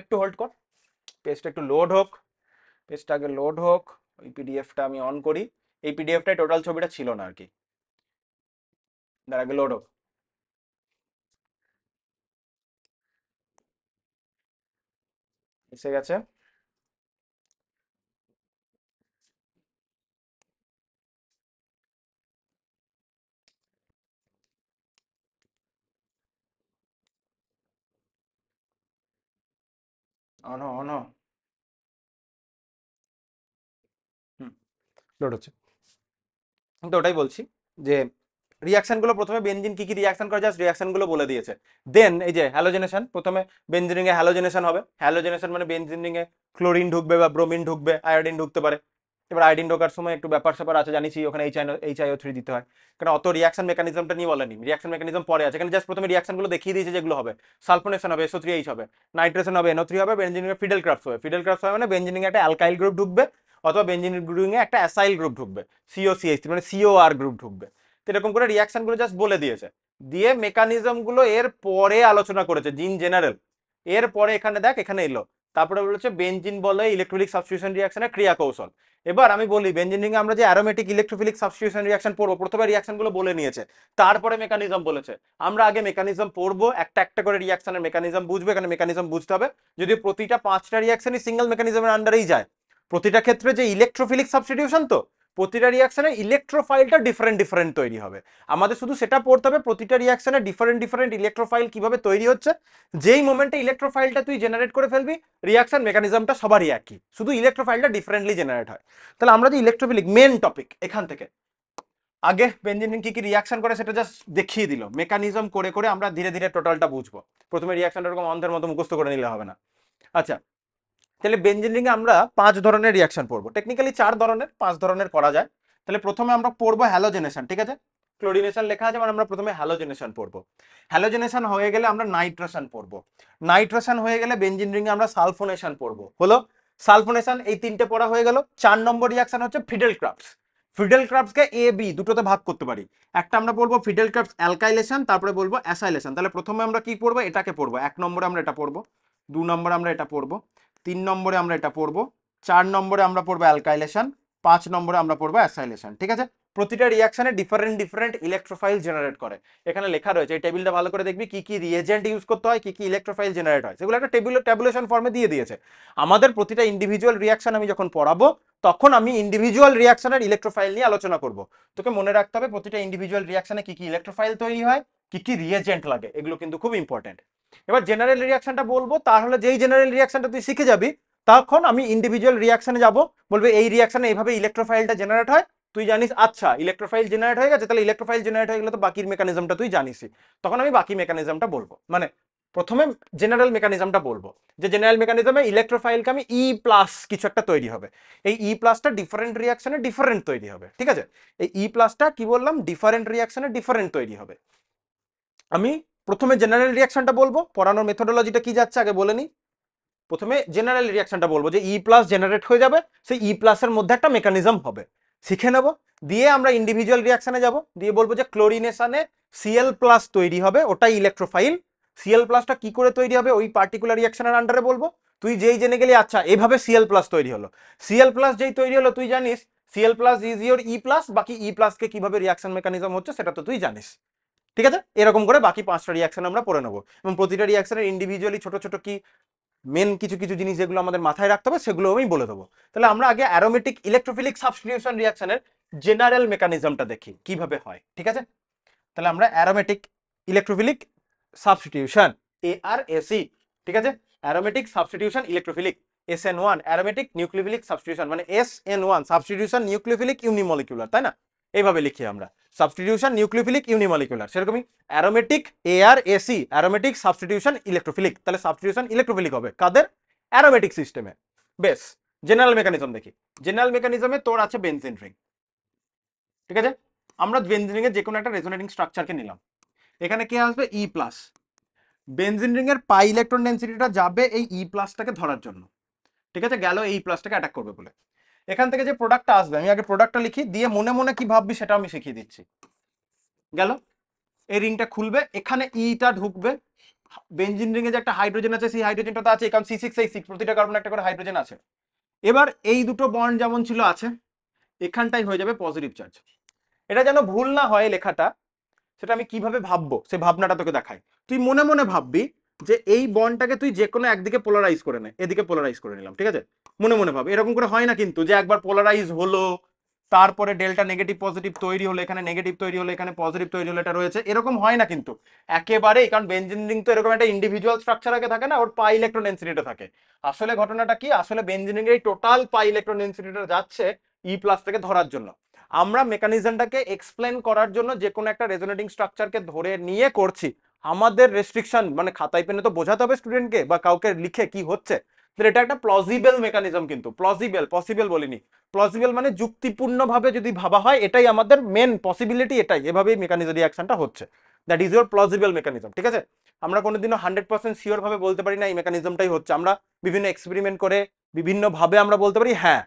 একটু হোল্ড কর, পেজটা একটু লোড হোক, পেজটা আগে লোড হোক, ওই পিডিএফটা আমি অন করি। এই পিডিএফটাই টোটাল ছবিটা ছিল না আর কি, তার আগে লোড হোক। এসে গেছে। অন অন হুম, লোড হচ্ছে। তো ওটাই বলছি যে রিয়াকশন গুলো প্রথমে বেনজিন কি কি রিয়াকশন করে, জাস্ট রিয়াকশন গুলো বলে দিয়েছে। দেন এই যে হ্যালোজেনেশন, প্রথমে বেনজিন রিং এ হ্যালোজেনেশন হবে। হ্যালোজেনেশন মানে বেনজিন রিং এ ক্লোরিন ঢুকবে বা ব্রোমিন ঢুকবে, আয়োডিন ঢুকতে পারে। এবার আয়োডিন ঢোকার সময় একটু ব্যাপার স্যাপার আছে জানিছি, ওখানে HiO3 দিতে হয়, কারণ অত রিয়াকশন মেকানিজমটা নিয়ে বলেনি, রিয়াকশন মেকানিজম পরে আছে, এখানে জাস্ট প্রথমে রিয়াকশন গুলো দেখিয়ে দিয়েছে যেগুলো হবে। সালফোনেশন হবে, SO3H হবে, নাইট্রেশন হবে, NO3 হবে, বেনজিন রিং এ ফিডেল ক্রাফটস হবে। ফিডেল ক্রাফটস হবে মানে বেনজিন রিং এ একটা অ্যালকাইল গ্রুপ ঢুকবে, অথবা বেনজিন রিং এ একটা অ্যাসাইল গ্রুপ ঢুকবে, COCH3 মানে COR গ্রুপ ঢুকবে। তো এরকম করে রিয়াকশন গুলো জাস্ট বলে দিয়েছে, দিয়ে মেকানিজম গুলো এর পরে আলোচনা করেছে জিন জেনারেল। এর পরে এখানে দেখ, এখানে এলো, তারপরে বলেছে বেনজিন বলে ইলেকট্রোলিক সাবস্টিটিউশন রিঅ্যাকশনের ক্রিয়া কৌশল। এবার আমি বলি বেনজিন রিং আমরা যে অ্যারোমেটিক ইলেকট্রোফিলিক সাবস্টিটিউশন রিঅ্যাকশন পড়বো, প্রথমে রিঅ্যাকশন গুলো বলে নিয়েছে, তারপরে মেকানিজম বলেছে। আমরা আগে মেকানিজম পড়বো, একটা একটা করে রিঅ্যাকশনের মেকানিজম বুঝবো, এখানে মেকানিজম বুঝতে হবে। যদি প্রতিটা 5টা রিঅ্যাকশনই সিঙ্গেল মেকানিজমের আন্ডারেই যায়, প্রতিটা ক্ষেত্রে যে ইলেকট্রোফিলিক সাবস্টিটিউশন, তো প্রতিটা রিয়াকশনে ইলেকট্রোফাইলটা ডিফারেন্ট ডিফারেন্ট তৈরি হবে। আমাদের শুধু সেটা পড়তে হবে প্রতিটা রিয়াকশনে ডিফারেন্ট ডিফারেন্ট ইলেকট্রোফাইল কিভাবে তৈরি হচ্ছে। যেই মোমেন্টে ইলেকট্রোফাইলটা তুই জেনারেট করে ফেলবি, রিয়াকশন মেকানিজমটা সবারই একই, শুধু ইলেকট্রোফাইলটা ডিফারেন্টলি জেনারেট হয়। তাহলে আমরা যে ইলেকট্রোফিলিক মেন টপিক, এখান থেকে আগে বেঞ্জিন রিং কি কি রিয়াকশন করে সেটা জাস্ট দেখিয়ে দিল, মেকানিজম করে করে আমরা ধীরে ধীরে টোটালটা বুঝবো। প্রথমে রিয়াকশনটা এরকম অন্ধের মতো মুখস্থ করে নিলে হবে না। আচ্ছা, তাহলে বেঞ্জিন রিং এ আমরা 5 ধরনের রিয়াকশন পড়বো, টেকনিক্যালি 4 ধরনের, 5 ধরনের করা যায়। তাহলে প্রথমে আমরা পড়বো হ্যালোজেনেশন, ঠিক আছে, ক্লোরিনেশন লেখা আছে মানে আমরা প্রথমে হ্যালোজেনেশন পড়বো। হ্যালোজেনেশন হয়ে গেলে আমরা নাইট্রেশন পড়বো। নাইট্রেশন হয়ে গেলে বেঞ্জিন রিং এ আমরা সালফোনেশন পড়বো। হলো সালফোনেশন, এই 3টে পড়া হয়ে গেল। 4 নম্বর রিয়াকশন হচ্ছে fiddle crafts. Fiddle ক্রাফটসকে A B দুটোতে ভাগ করতে পারি। একটা আমরা পড়বো ফিডেল ক্রাফটস অ্যালকাইলেশন, তারপরে বলবো অ্যাসাইলেশন। তাহলে প্রথমে আমরা কি পড়বো, এটাকে পড়বো। 1 নম্বরে আমরা এটা পড়বো, 2 নম্বরে আমরা এটা পড়বো, 3 নম্বরে আমরা এটা পড়বো, 4 নম্বরে আমরা পড়বো অ্যালকাইলেশন, 5 নম্বরে আমরা পড়বো অ্যাসাইলেশন। ঠিক আছে, প্রতিটা রিয়াকশনে ডিফারেন্ট ডিফারেন্ট ইলেকট্রোফাইল জেনারেট করে। এখানে লেখা রয়েছে, এই টেবিলটা ভালো করে দেখবি কি কি রিয়েজেন্ট ইউজ করতে হয়, কি কি ইলেকট্রোফাইল জেনারেট হয়, সেগুলো একটা ট্যাবুলেশন ফর্মে দিয়ে দিয়েছে। আমাদের প্রতিটা ইন্ডিভিজুয়াল রিয়াকশন আমি যখন পড়াবো তখন আমি ইন্ডিভিজুয়াল রিয়াকশনের ইলেকট্রোফাইল নিয়ে আলোচনা করব। তোকে মনে রাখতে হবে প্রতিটা ইন্ডিভিজুয়াল রিয়াকশনে কি কি ইলেকট্রোফাইল তৈরি হয়, কি কি রিয়েজেন্ট লাগে, এগুলো কিন্তু খুব ইম্পর্টেন্ট। এবার জেনারেল রিয়াকশনটা বলবো, তাহলে যেই জেনারেল রিয়াকশনটা তুই শিখে যাবি তখন আমি ইন্ডিভিজুয়াল রিয়াকশনে যাব, বলবে এই রিয়াকশনে এইভাবে ইলেকট্রোফাইলটা জেনারেট হয়। তুই জানিস আচ্ছা ইলেকট্রোফাইল জেনারেট হয়ে গেছে, তাহলে ইলেকট্রোফাইল জেনারেট হয়ে গেলে তো বাকির মেকানিজমটা তুই জানিসই। তখন আমি বাকি মেকানিজমটা বলবো, মানে প্রথমে জেনারেল মেকানিজমটা বলবো, যে জেনারেল মেকানিজমে ইলেকট্রোফাইলকে আমি ই প্লাস কিছু একটা তৈরি হবে। এই ই প্লাসটা ডিফারেন্ট রিয়াকশনে ডিফারেন্ট তৈরি হবে। ঠিক আছে, এই ই প্লাসটা কি বললাম, ডিফারেন্ট রিয়াকশনে ডিফারেন্ট তৈরি হবে। আমি প্রথমে জেনারেল রিয়াকশনটা বলবো, পড়ানোর মেথোডোলজিটা কি যাচ্ছে আগে বলে নিই। প্রথমে জেনারেল রিয়াকশনটা বলবো যে ই প্লাস জেনারেট হয়ে যাবে, সেই ই প্লাসের মধ্যে একটা মেকানিজম হবে, শিখে নেব। দিয়ে আমরা ইন্ডিভিজুয়াল রিয়াকশনে যাব, দিয়ে বলবো যে ক্লোরিনেশনে সিএল প্লাস তৈরি হবে, ওটাই ইলেকট্রোফাইল। সিএল প্লাসটা কি করে তৈরি হবে ওই পার্টিকুলার রিয়াকশনের আন্ডারে বলবো। তুই যেই জেনে গেলি আচ্ছা এভাবে সিএল প্লাস তৈরি হলো, সিএল প্লাস যেই তৈরি হলো তুই জানিস CL plus is your E plus, বাকি ই প্লাসকে কিভাবে রিয়াকশন মেকানিজম হচ্ছে সেটা তো তুই জানিস। ঠিক আছে, এরকম করে বাকি 5টা রিয়াকশন আমরা পড়ে নেবো, এবং প্রতিটা রিয়াকশনের ইন্ডিভিজুয়ালি ছোট ছোট কি মেন কিছু কিছু জিনিস যেগুলো আমাদের মাথায় রাখতে হবে সেগুলো আমি বলে দেবো। তাহলে আমরা আগে অ্যারোমেটিক ইলেকট্রোফিলিক সাবস্টিটিউশন রিয়াকশনের জেনারেল মেকানিজমটা দেখি কিভাবে হয়। ঠিক আছে, তাহলে আমরা অ্যারোমেটিক ইলেকট্রোফিলিক সাবস্টিটিউশন এআরএসি, ঠিক আছে, aromatic substitution electrophilic SN1, aromatic nucleophilic substitution মানে SN1, সাবস্টিটিউশন নিউক্লিওফিলিক ইউনিমলিকুলার, তাই না, এইভাবে লিখি আমরা সাবস্টিটিউশন নিউক্লিওফিলিক ইউনিমলিকুলার। সেরকমই aromatic ARAC, aromatic substitution electrophilic, তাহলে সাবস্টিটিউশন ইলেকট্রোফিলিক হবে কাদের, অ্যারোমেটিক সিস্টেমে। বেশ, জেনারেল মেকানিজম দেখি। জেনারেল মেকানিজমে তোর আছে বেনজিন রিং। ঠিক আছে, আমরা বেনজিন রিং এর যে কোনো একটা রেজোনেটিং স্ট্রাকচারকে নিলাম, এখানে কি আসবে ই প্লাস। বেনজিন রিং এর পাই ইলেকট্রন ডেন্সিটিটা যাবে এই ই প্লাসটাকে ধরার জন্য। ঠিক আছে, গেল এই প্লাসটাকে অ্যাটাক করবে বলে। এখান থেকে যে প্রোডাক্টটা আসবে আমি আগে প্রোডাক্টটা লিখি, দিয়ে মনে মনে কি ভাববি সেটা আমি শিখিয়ে দিচ্ছি। গেল, এই রিংটা খুলবে, এখানে ইটা ঢুকবে। বেনজিন রিং এ যে একটা হাইড্রোজেন আছে সেই হাইড্রোজেনটা তো আছে, কারণ C6H6 প্রতিটা কার্বন একটা করে হাইড্রোজেন আছে। এবার এই দুটো বন্ড যেমন ছিল আছে, এখানটাই হয়ে যাবে পজিটিভ চার্জ। এটা যেন ভুল না হয় লেখাটা, সেটা আমি কিভাবে ভাববো সে ভাবনাটা তোকে দেখাই। তুই মনে মনে ভাববি যে এই বন্ডটাকে তুই যে কোনো একদিকে পোলারাইজ করে নে, এদিকে পোলারাইজ করে নিলাম। ঠিক আছে, মনে মনে ভাব, এরকম করে হয় না কিন্তু যে একবার পোলারাইজ হলো তারপরে ডেল্টা নেগেটিভ পজিটিভ তৈরি হলো, এখানে নেগেটিভ তৈরি হলো, এখানে পজিটিভ তৈরি হলো, এটা রয়েছে, এরকম হয় না কিন্তু একেবারেই। কারণ বেনজিন রিং তো এরকম একটা ইন্ডিভিজুয়াল স্ট্রাকচার আগে থাকে না, ওর পাই ইলেকট্রন ডেনসিটিটা থাকে। আসলে ঘটনাটা কি, আসলে বেনজিন রিং এর টোটাল পাই ইলেকট্রন ডেনসিটিটা যাচ্ছে ই প্লাস থেকে ধরার জন্য। আমরা মেকানিজমটাকে এক্সপ্লেন করার জন্য যে কোনো একটা রেজোনেটিং স্ট্রাকচারকে ধরে নিয়ে করছি। আমাদের রেস্ট্রিকশন মানে খাতায় পেনে তো বোঝাতে হবে স্টুডেন্টকে বা কাউকে লিখে কি হচ্ছে। এটা একটা প্লজিবল মেকানিজম, কিন্তু প্লজিবল, পসিবল বলিনি, প্লজিবল মানে যুক্তিপূর্ণভাবে যদি ভাবা হয়, এটাই আমাদের মেন পসিবিলিটি, এটাই এভাবেই মেকানিজম রিয়াকশনটা হচ্ছে। That is your plausible mechanism. ঠিক আছে, আমরা কোনোদিনও 100% শিওর ভাবে বলতে পারি না এই মেকানিজমটাই হচ্ছে, আমরা বিভিন্ন এক্সপেরিমেন্ট করে বিভিন্ন ভাবে আমরা বলতে পারি হ্যাঁ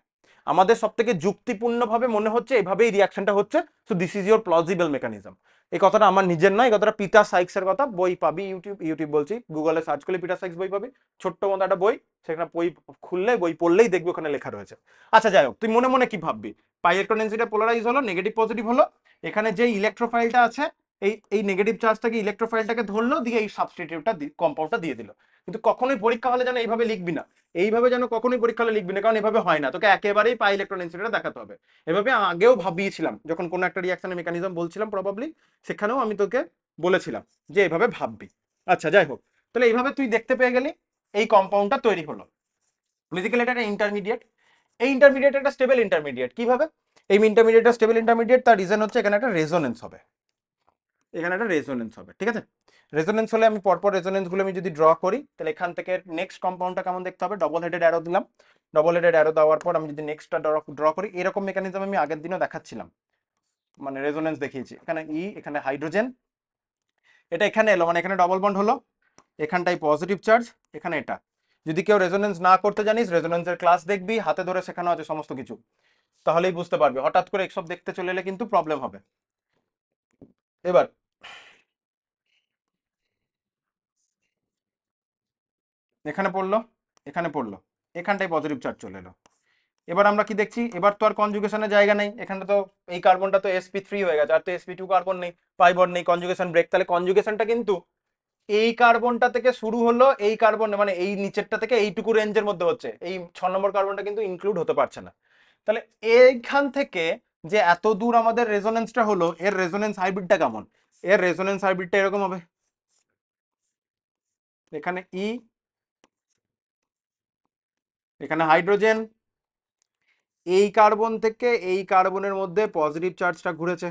আমাদের সব থেকে যুক্তিপূর্ণভাবে মনে হচ্ছে এভাবেই রিয়াকশনটা হচ্ছে, so this is your plausible mechanism. এই কথাটা আমার নিজের নয়, এই কথাটা পিটার সাইক্সের কথা, বই পাবি ইউটিউব বলছি, গুগলে সার্চ করলে পিটার সাইক্স বই পাবি, ছোট্ট মতো একটা বই, সেখানে বই খুললে বই পড়লেই দেখবি ওখানে লেখা রয়েছে। আচ্ছা যাই হোক, তুই মনে মনে কি ভাববি, পাই ইলেকট্রন ডেনসিটি পোলারাইজ হলো, নেগেটিভ পজিটিভ হলো, এখানে যে ইলেকট্রোফাইলটা আছে এই নেগেটিভ চার্জটাকে ইলেকট্রোফাইলটাকে ধরলো, দিয়ে এই সাবস্টিটিউটটা কম্পাউন্ডটা দিয়ে দিল। কিন্তু কখনোই পরীক্ষা হলে যেন এইভাবে লিখবি না, এইভাবে যেন কখনোই পরীক্ষা হলে লিখবি না, কারণ এভাবে হয় না, তোকে একেবারেই পাই ইলেকট্রন ডেন্সিটিটা দেখাতে হবে। এভাবে আগেও ভাবিয়েছিলাম যখন কোনো একটা রিয়াকশনের মেকানিজম বলছিলাম প্রবাবলি, সেখানেও আমি তোকে বলেছিলাম যে এভাবে ভাববি। আচ্ছা যাই হোক, তাহলে এইভাবে তুই দেখতে পেয়ে গেলি এই কম্পাউন্ডটা তৈরি হলো। বেসিক্যালি এটা একটা ইন্টারমিডিয়েট, এই ইন্টারমিডিয়েট একটা স্টেবল ইন্টারমিডিয়েট। কিভাবে এই ইন্টারমিডিয়েটটা স্টেবল ইন্টারমিডিয়েট? তার রিজন হচ্ছে এখানে একটা রেজোনেন্স হবে, এখানে একটা রেজোনেন্স হবে, ঠিক আছে? রেজোনেন্স হলে আমি পরপর রেজোনেন্স গুলো আমি যদি ড্র করি, তাহলে এখান থেকে নেক্সট কম্পাউন্ডটা কেমন দেখতে হবে? ডবল হেডেড অ্যারো দিলাম, ডবল হেডেড অ্যারো দেওয়ার পর আমি যদি নেক্সটটা ড্র করি, এরকম মেকানিজম আমি আগের দিনও দেখাচ্ছিলাম, মানে রেজোনেন্স দেখিয়েছি। এখানে ই, এখানে হাইড্রোজেন, এটা এখানে এলো, মানে এখানে ডবল বন্ড হলো, এখানটাই পজিটিভ চার্জ, এখানে এটা। যদি কেউ রেজোনেন্স না করতে জানিস, রেজোনেন্সের ক্লাস দেখবি, হাতে ধরে শেখানো আছে সমস্ত কিছু, তাহলেই বুঝতে পারবি। হঠাৎ করে এইসব দেখতে চলে এলে কিন্তু প্রবলেম হবে। এবার এখানে পড়লো, এখানে পড়লো, এখানটাই পজিটিভ চার্জ চলে এলো। এবার আমরা কি দেখছি? এবার তো আর কনজুগেশনের জায়গা নেই, এখানটা তো এই কার্বনটা তো sp3 হয়ে গেছে, আর তো sp2 কার্বন নেই, পাই বন্ড নেই, কনজুগেশন ব্রেক। তাহলে কনজুগেশনটা কিন্তু এই কার্বনটা থেকে শুরু হলো, এই কার্বন মানে এই নিচেরটা থেকে এইটুকু রেঞ্জের মধ্যে হচ্ছে, এই 6 নম্বর কার্বনটা কিন্তু ইনক্লুড হতে পারছে না। তাহলে এইখান থেকে যে এত দূর আমাদের রেজোনেন্সটা হলো, এর রেজোনেন্স হাইব্রিডটা কেমন? এর রেজোনেন্স হাইব্রিডটা এরকম হবে, এখানে ই, এখানে হাইড্রোজেন, এই কার্বন থেকে এই কার্বনের মধ্যে পজিটিভ চার্জটা ঘুরেছে,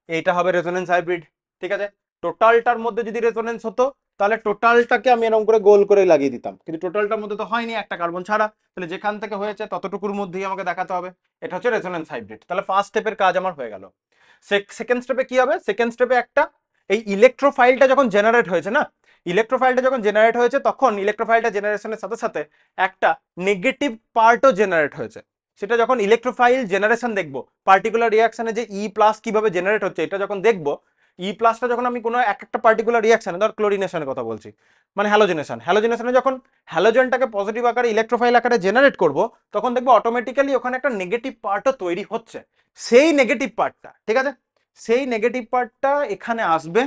এইটা হবে রেজোনেন্স হাইব্রিড, ঠিক আছে? টোটালটার মধ্যে যদি রেজোনেন্স হতো, তাহলে টোটালটাকে আমি এরকম করে গোল করে লাগিয়ে দিতাম, কিন্তু টোটালটার মধ্যে তো হয়নি, একটা কার্বন ছাড়া। তাহলে যেখান থেকে হয়েছে ততটুকুর মধ্যেই আমাকে দেখাতে হবে, এটা হচ্ছে রেজোনেন্স হাইব্রিড। তাহলে ফার্স্ট স্টেপের কাজ আমার হয়ে গেল। সেকেন্ড স্টেপে কি হবে? সেকেন্ড স্টেপে একটা, এই ইলেকট্রোফাইলটা যখন জেনারেট হয়েছে না, ইলেকট্রোফাইলটা যখন জেনারেট হয়েছে, তখন ইলেকট্রোফাইলটা জেনারেশনের সাথে সাথে একটা নেগেটিভ পার্টও জেনারেট হয়েছে। সেটা যখন ইলেকট্রোফাইল জেনারেশন দেখবো, পার্টিকুলার রিয়াকশনে যে ই প্লাস কিভাবে জেনারেট হচ্ছে, এটা যখন দেখবো, ই প্লাসটা যখন আমি কোনো একটা পার্টিকুলার রিয়াকশনে, ধর ক্লোরিনেশনের কথা বলছি, মানে হ্যালোজেনেশন, হ্যালোজেনেশনে যখন হ্যালোজেনটাকে পজিটিভ আকারে ইলেকট্রোফাইল আকারে জেনারেট করব, তখন দেখবো অটোমেটিক্যালি ওখানে একটা নেগেটিভ পার্টও তৈরি হচ্ছে। সেই নেগেটিভ পার্টটা, ঠিক আছে, সেই নেগেটিভ পার্টটা এখানে আসবে।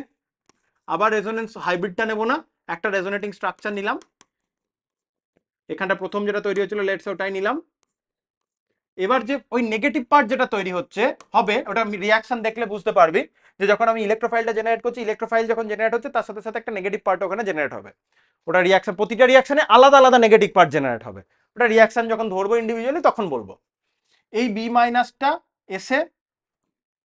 আবার রেজোনেন্স হাইব্রিডটা নেব না, একটা রেজোনেটিং স্ট্রাকচার নিলাম, এখানটা প্রথম যেটা তৈরি হয়েছিল লেটস ওটাই নিলাম। এবার যে ওই নেগেটিভ পার্ট যেটা তৈরি হচ্ছে হবে, ওটা রিয়াকশন দেখলে বুঝতে পারবি যে যখন আমি ইলেকট্রোফাইলটা জেনারেট করছি, ইলেকট্রোফাইল যখন জেনারেট হচ্ছে, তার সাথে সাথে একটা নেগেটিভ পার্ট ওখানে জেনারেট হবে। ওটা রিয়াকশন, প্রতিটা রিয়াকশনে আলাদা আলাদা নেগেটিভ পার্ট জেনারেট হবে। ওটা রিয়াকশন যখন ধরবো ইন্ডিভিজুয়ালি তখন বলবো। এই বি মাইনাসটা এসে,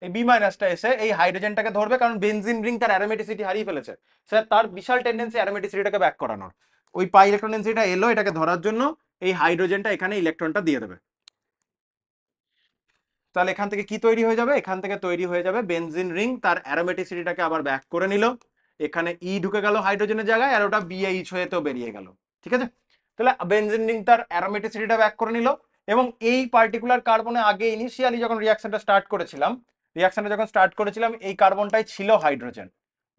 এই বি মাইনাসটা এসে এই হাইড্রোজেনটাকে ধরবে, কারণ বেনজিন রিং তার অ্যারোমেটিসিটি হারিয়ে ফেলেছে, স্যার তার বিশাল টেন্ডেন্সি অ্যারোমেটিসিটিটাকে ব্যাক করানোর। ওই পাই ইলেকট্রন ডেন্সিটিটা এলো, এটাকে ধরার জন্য এই হাইড্রোজেনটা এখানে ইলেকট্রনটা দিয়ে দেবে। তাহলে এখান থেকে কি তৈরি হয়ে যাবে? এখান থেকে তৈরি হয়ে যাবে বেনজিন রিং, তার অ্যারোমেটিসিটিটাকে আবার ব্যাক করে নিল, এখানে ই ঢুকে গেল হাইড্রোজেনের জায়গায়, আর ওটা বিএইচ হয়ে তো বেরিয়ে গেল, ঠিক আছে? তাহলে বেনজিন রিং তার অ্যারোমেটিসিটিটা ব্যাক করে নিল, এবং এই পার্টিকুলার কার্বনে আগে ইনিশিয়ালি যখন রিয়াকশনটা স্টার্ট করেছিলাম, রিয়াকশনটা যখন স্টার্ট করেছিলাম, এই কার্বনটাই ছিল হাইড্রোজেন,